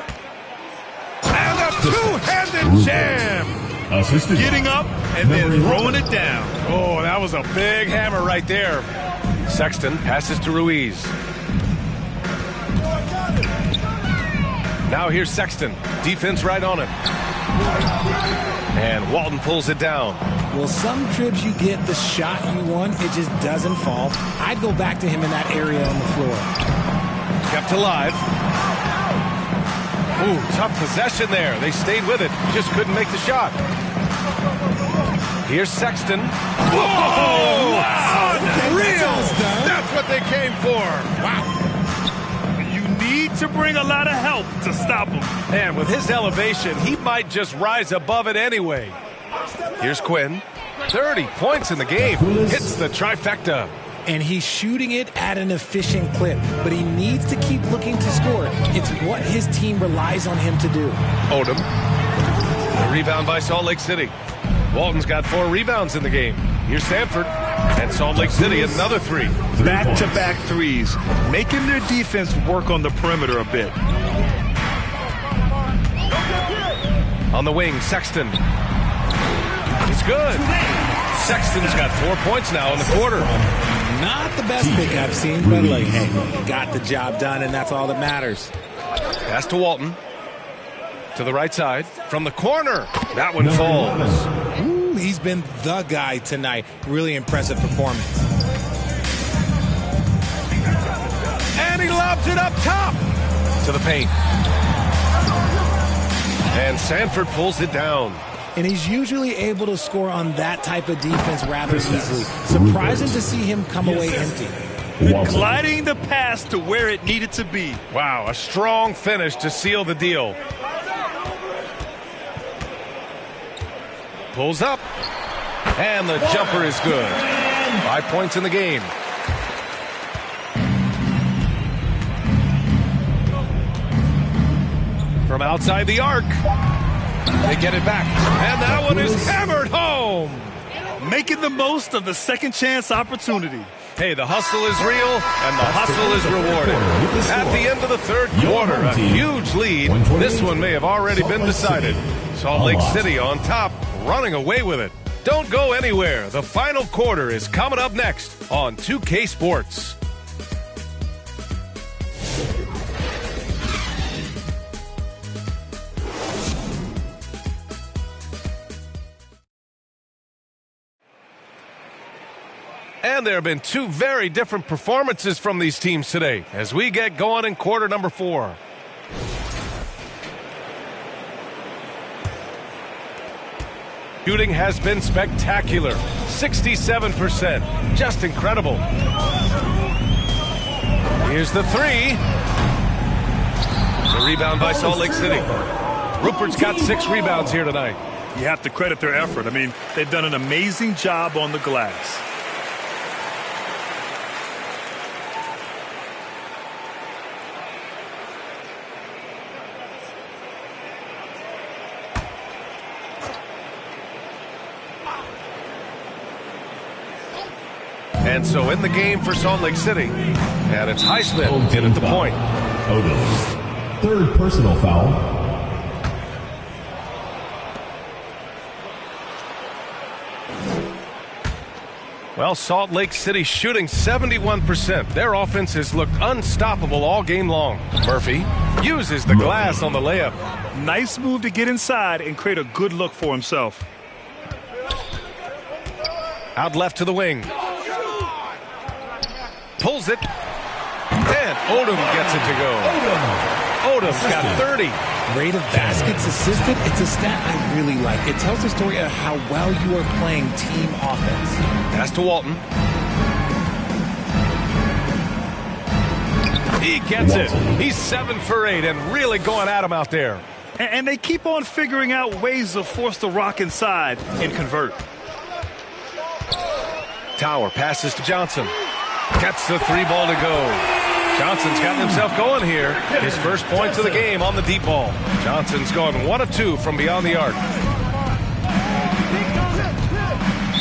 a two-handed jam. Getting up and then throwing it down. Oh, that was a big hammer right there. Sexton passes to Ruiz. Now here's Sexton. Defense right on him. And Walton pulls it down. Well, some trips you get the shot you want, it just doesn't fall. I'd go back to him in that area on the floor. Kept alive. Ooh, tough possession there. They stayed with it. Just couldn't make the shot. Here's Sexton. Whoa! Wow! Real! That's what they came for. Wow. Need to bring a lot of help to stop him. Man, with his elevation, he might just rise above it anyway. Here's Quinn. 30 points in the game. Hits the trifecta. And he's shooting it at an efficient clip, but he needs to keep looking to score. It's what his team relies on him to do. Odom. A rebound by Salt Lake City. Walton's got 4 rebounds in the game. Here's Sanford. And Salt Lake City, another three. Back-to-back threes, making their defense work on the perimeter a bit. On the wing, Sexton. He's good. Sexton's got 4 points now in the quarter. Not the best pick I've seen, but like, hey, got the job done, and that's all that matters. Pass to Walton. To the right side. From the corner. That one falls. Ooh, he's been the guy tonight. Really impressive performance. And he lobs it up top. To the paint. And Sanford pulls it down. And he's usually able to score on that type of defense rather easily. Surprising to see him come away empty. Gliding the pass to where it needed to be. Wow, a strong finish to seal the deal. Pulls up. And the jumper is good. 5 points in the game. From outside the arc. They get it back. And that one is hammered home. Making the most of the second chance opportunity. Hey, the hustle is real, and the hustle is rewarded. At the end of the third quarter, a huge lead. This one may have already been decided. Salt Lake City on top, running away with it. Don't go anywhere. The final quarter is coming up next on 2K Sports. And there have been two very different performances from these teams today as we get going in quarter number 4. Shooting has been spectacular. 67%. Just incredible. Here's the three. The rebound by Salt Lake City. Rupert's got 6 rebounds here tonight. You have to credit their effort. I mean, they've done an amazing job on the glass. And so in the game for Salt Lake City, and it's Highsmith in at the point. Otis. Third personal foul. Well, Salt Lake City shooting 71%. Their offense has looked unstoppable all game long. Murphy uses the glass on the layup. Nice move to get inside and create a good look for himself. Out left to the wing. Pulls it. And Odom gets it to go. Odom's got 30. Rate of baskets assisted, it's a stat I really like. It tells the story of how well you are playing team offense. Pass to Walton. He gets it. He's 7 for 8 and really going at him out there. And they keep on figuring out ways to force the rock inside and convert. Tower passes to Johnson. Gets the 3 ball to go. Johnson's gotten himself going here. His first points of the game on the deep ball. Johnson's gone 1 of 2 from beyond the arc.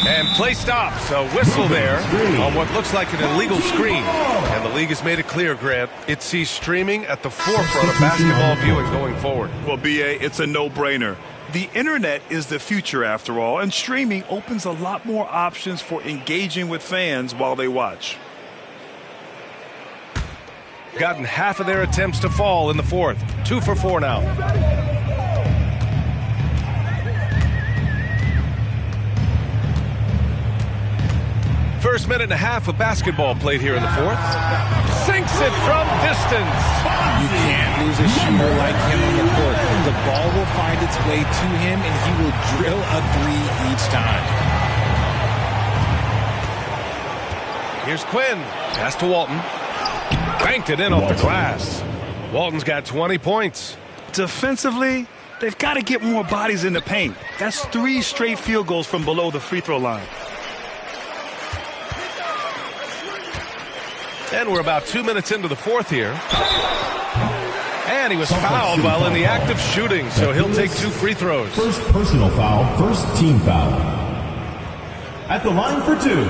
And play stops. A whistle there on what looks like an illegal screen. And the league has made it clear, Grant, it sees streaming at the forefront of basketball viewing going forward. Well, B.A., it's a no-brainer. The internet is the future, after all, and streaming opens a lot more options for engaging with fans while they watch. Gotten half of their attempts to fall in the fourth. 2 for 4 now. First minute and a half of basketball played here in the fourth. Sinks it from distance. You can't lose a shooter like him on the court. The ball will find its way to him, and he will drill a 3 each time. Here's Quinn. Pass to Walton. Banked it in off the glass. Walton's got 20 points. Defensively, they've got to get more bodies in the paint. That's 3 straight field goals from below the free throw line. And we're about 2 minutes into the fourth here. And he was fouled while in the act of shooting, so he'll take 2 free throws. First personal foul, first team foul. At the line for 2,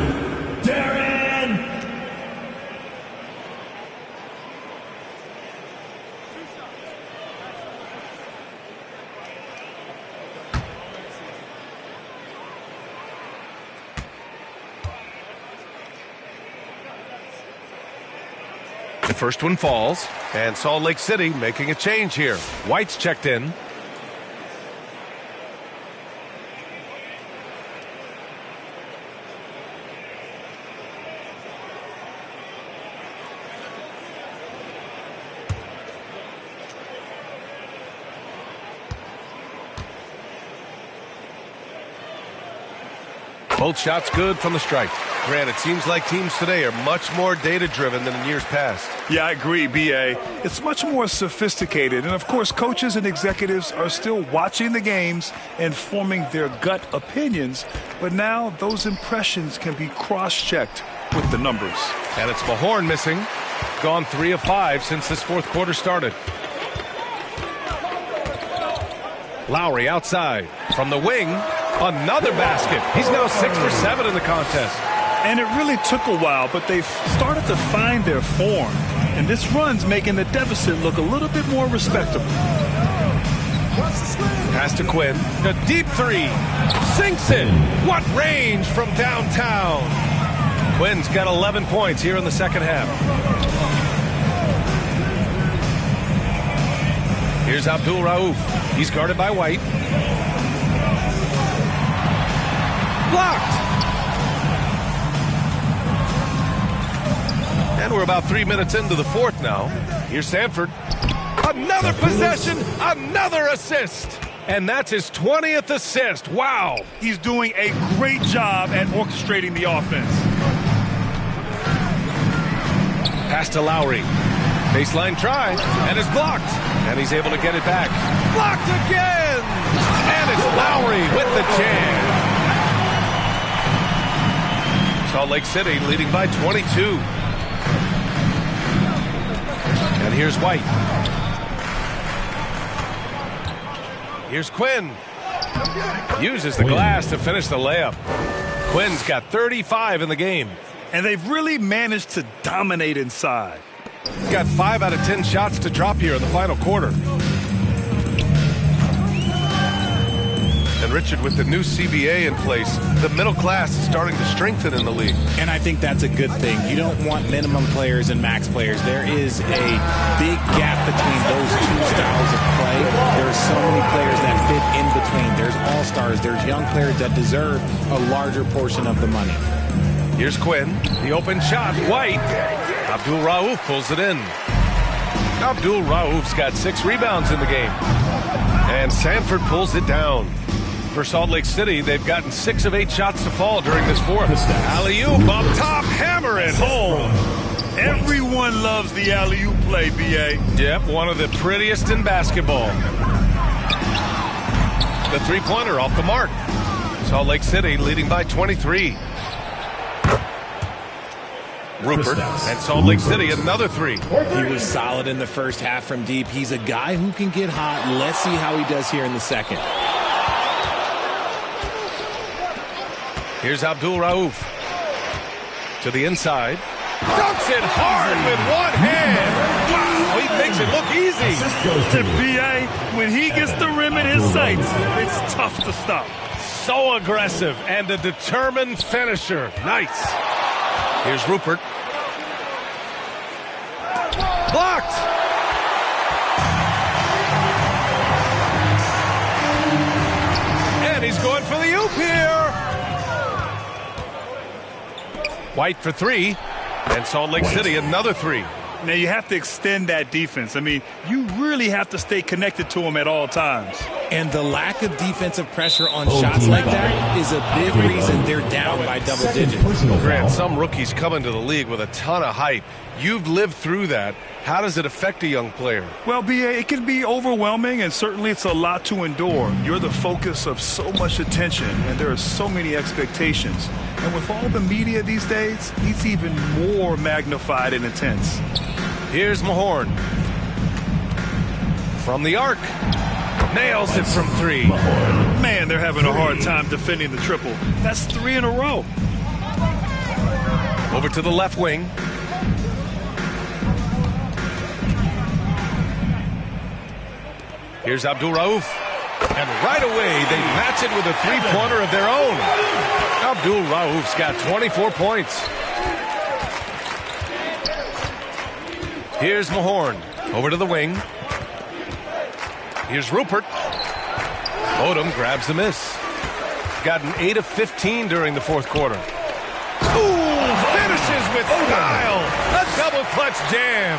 Darren. The first one falls, and Salt Lake City making a change here. White's checked in. Both shots good from the strike. Grant, it seems like teams today are much more data-driven than in years past. Yeah, I agree, B.A. It's much more sophisticated. And, of course, coaches and executives are still watching the games and forming their gut opinions. But now those impressions can be cross-checked with the numbers. And it's Mahorn missing. Gone 3 of 5 since this fourth quarter started. Lowry outside. From the wing, another basket. He's now 6 for 7 in the contest. And it really took a while, but they've started to find their form. And this run's making the deficit look a little bit more respectable. Pass to Quinn. A deep three. Sinks it. What range from downtown. Quinn's got 11 points here in the second half. Here's Abdul Rauf. He's guarded by White. Blocked. And we're about 3 minutes into the fourth now. Here's Sanford. Another possession, another assist. And that's his 20th assist. Wow. He's doing a great job at orchestrating the offense. Pass to Lowry. Baseline try, and it's blocked. And he's able to get it back. Blocked again! And it's Lowry with the jam. Salt Lake City leading by 22. And here's White. Here's Quinn. Uses the glass to finish the layup. Quinn's got 35 in the game. And they've really managed to dominate inside. Got 5 out of 10 shots to drop here in the final quarter. And Richard, with the new CBA in place, the middle class is starting to strengthen in the league. And I think that's a good thing. You don't want minimum players and max players. There is a big gap between those two styles of play. There are so many players that fit in between. There's all-stars. There's young players that deserve a larger portion of the money. Here's Quinn. The open shot. White. Abdul Rauf pulls it in. Abdul Rauf's got 6 rebounds in the game. And Sanford pulls it down. For Salt Lake City, they've gotten 6 of 8 shots to fall during this fourth. Alley-oop up top, hammer it home. Everyone loves the alley-oop play, B.A. Yep, one of the prettiest in basketball. The three-pointer off the mark. Salt Lake City leading by 23. Rupert and Salt Lake City another 3. He was solid in the first half from deep. He's a guy who can get hot. Let's see how he does here in the second. Here's Abdul Rauf. To the inside. Dunks it hard with one hand. Wow, he makes it look easy. To B.A., when he gets the rim in his sights, it's tough to stop. So aggressive and a determined finisher. Nice. Here's Rupert. Blocked. And he's going for the oop here. White for 3. And Salt Lake City another 3. Now you have to extend that defense. I mean, you really have to stay connected to them at all times. And the lack of defensive pressure on shots like that is a big reason they're down by double digits. Grant, some rookies come into the league with a ton of hype. You've lived through that. How does it affect a young player? Well, B.A., it can be overwhelming, and certainly it's a lot to endure. You're the focus of so much attention, and there are so many expectations. And with all the media these days, it's even more magnified and intense. Here's Mahorn. From the arc. Nails it from 3. Man, they're having a hard time defending the triple. That's 3 in a row. Over to the left wing. Here's Abdul Rauf. And right away, they match it with a three-pointer of their own. Abdul Rauf's got 24 points. Here's Mahorn. Over to the wing. Here's Rupert. Odom grabs the miss. Got an 8 of 15 during the fourth quarter. Ooh, finishes with style. A double clutch jam.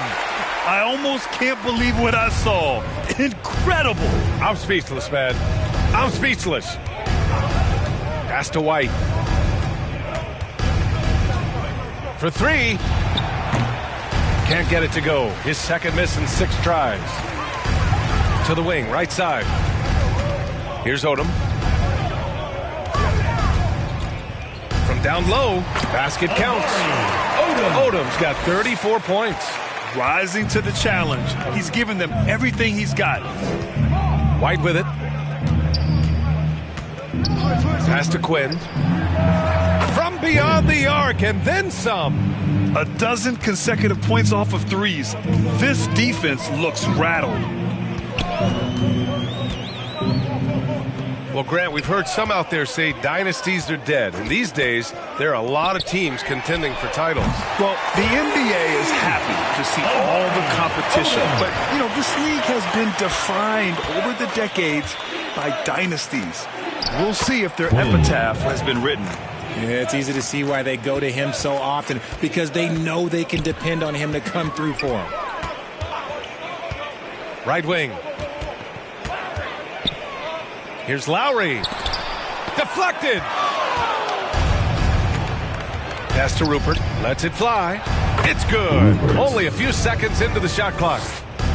I almost can't believe what I saw. Incredible. I'm speechless, man. I'm speechless. Pass to White. For three. Can't get it to go. His second miss in 6 tries. To the wing, right side. Here's Odom. From down low, basket counts. Odom's got 34 points. Rising to the challenge. He's given them everything he's got. White with it. Pass to Quinn. From beyond the arc and then some. A dozen consecutive points off of threes. This defense looks rattled. Well, Grant, we've heard some out there say dynasties are dead. And these days, there are a lot of teams contending for titles. Well, the NBA is happy to see all the competition. But, you know, this league has been defined over the decades by dynasties. We'll see if their epitaph has been written. Yeah, it's easy to see why they go to him so often, because they know they can depend on him to come through for them. Right wing. Here's Lowry. Deflected. Pass to Rupert. Lets it fly. It's good. Only a few seconds into the shot clock.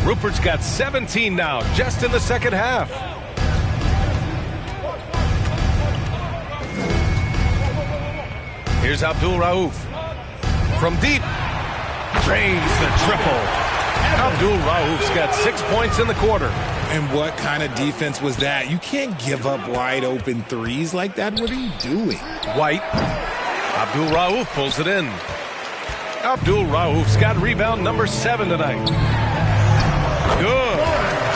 Rupert's got 17 now, just in the second half. Here's Abdul Rauf. From deep. Drains the triple. Abdul Rauf's got 6 points in the quarter. And what kind of defense was that? You can't give up wide open threes like that. What are you doing? White. Abdul Rauf pulls it in. Abdul Rauf's got rebound number 7 tonight.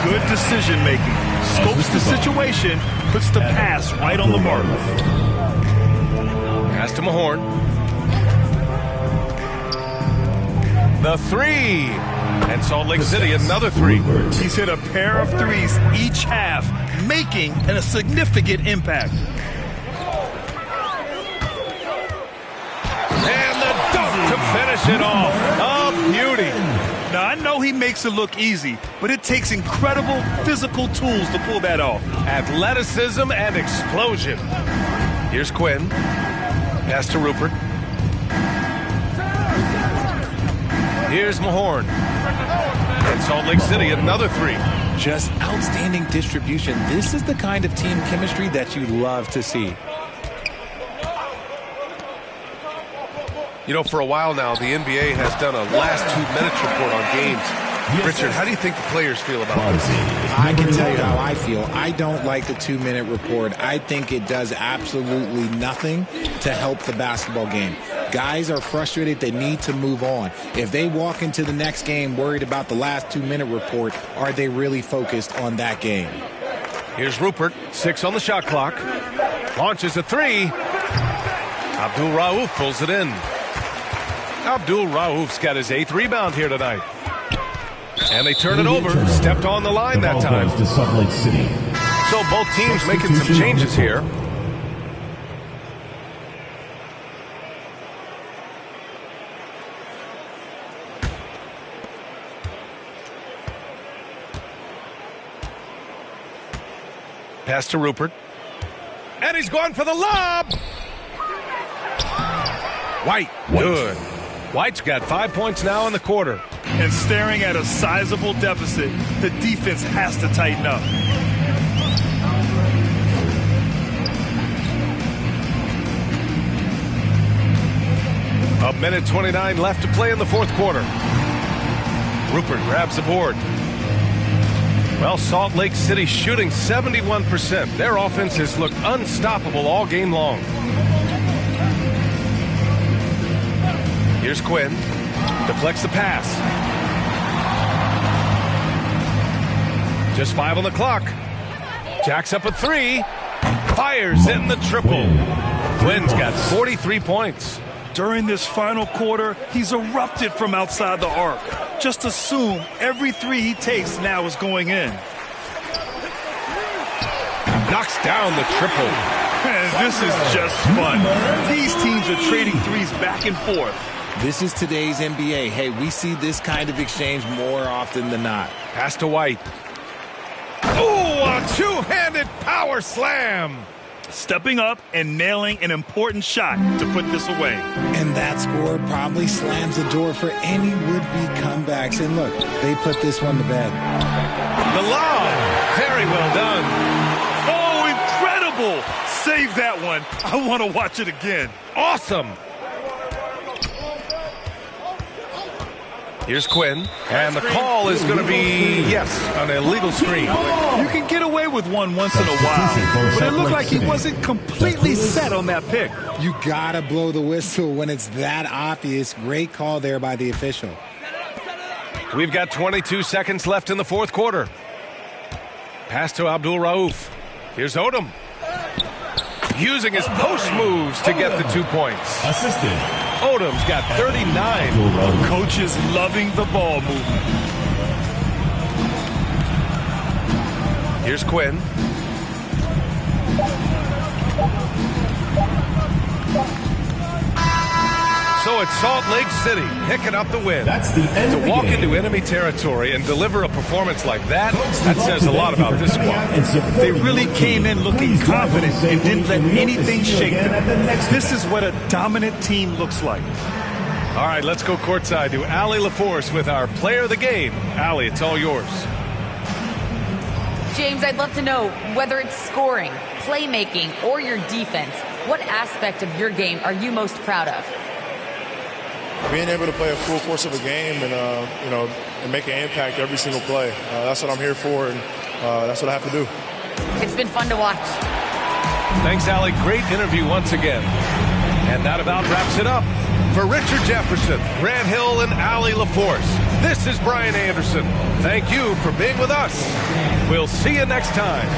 Good decision making. Scopes the situation, puts the pass right on the mark. Pass to Mahorn. The three. And Salt Lake City, another three. He's hit a pair of threes each half, making a significant impact. And the dunk to finish it off. A beauty. Now, I know he makes it look easy, but it takes incredible physical tools to pull that off. Athleticism and explosion. Here's Quinn. Pass to Rupert. Here's Mahorn. And Salt Lake City, another three. Just outstanding distribution. This is the kind of team chemistry that you love to see. You know, for a while now, the NBA has done a last 2 minutes report on games. Richard, how do you think the players feel about this? I can tell you how I feel. I don't like the 2-minute report. I think it does absolutely nothing to help the basketball game. Guys are frustrated. They need to move on. If they walk into the next game worried about the last 2-minute report, are they really focused on that game? Here's Rupert, 6 on the shot clock. Launches a three. Abdul Rauf pulls it in. Abdul Rauf's got his 8th rebound here tonight. And they turn it over. Stepped on the line that time. To Salt Lake City. So both teams making some changes here. Pass to Rupert. And he's going for the lob. White. Good. White's got 5 points now in the quarter. And staring at a sizable deficit, the defense has to tighten up. A minute 29 left to play in the fourth quarter. Rupert grabs the board. Well, Salt Lake City shooting 71%. Their offense has looked unstoppable all game long. Here's Quinn. Deflects the pass. Just 5 on the clock. Jacks up a 3. Fires in the triple. Quinn's got 43 points. During this final quarter, he's erupted from outside the arc. Just assume every 3 he takes now is going in. Knocks down the triple. Man, this is just fun. These teams are trading threes back and forth. This is today's NBA. Hey, we see this kind of exchange more often than not. Pass to White. Oh, a two-handed power slam. Stepping up and nailing an important shot to put this away. And that score probably slams the door for any would-be comebacks. And look, they put this one to bed. The lob. Very well done. Oh, incredible. Save that one. I want to watch it again. Awesome. Here's Quinn, and the call is going to be, yes, an illegal screen. You can get away with one once in a while, but it looked like he wasn't completely set on that pick. You got to blow the whistle when it's that obvious. Great call there by the official. We've got 22 seconds left in the fourth quarter. Pass to Abdul Rauf. Here's Odom. Using his post moves to get the 2 points. Assisted. Odom's got 39. Coach is loving the ball movement. Here's Quinn. So it's Salt Lake City picking up the win. That's the end to of the walk game. into enemy territory and deliver a performance like that, that says a lot about this squad. They really came in looking confident and didn't let anything shake them. This is what a dominant team looks like. All right, let's go courtside to Allie LaForce with our player of the game. Allie, it's all yours. James, I'd love to know whether it's scoring, playmaking, or your defense. What aspect of your game are you most proud of? Being able to play a full course of a game and, and make an impact every single play. That's what I'm here for, and that's what I have to do. It's been fun to watch. Thanks, Allie. Great interview once again. And that about wraps it up. For Richard Jefferson, Grant Hill, and Allie LaForce, this is Brian Anderson. Thank you for being with us. We'll see you next time.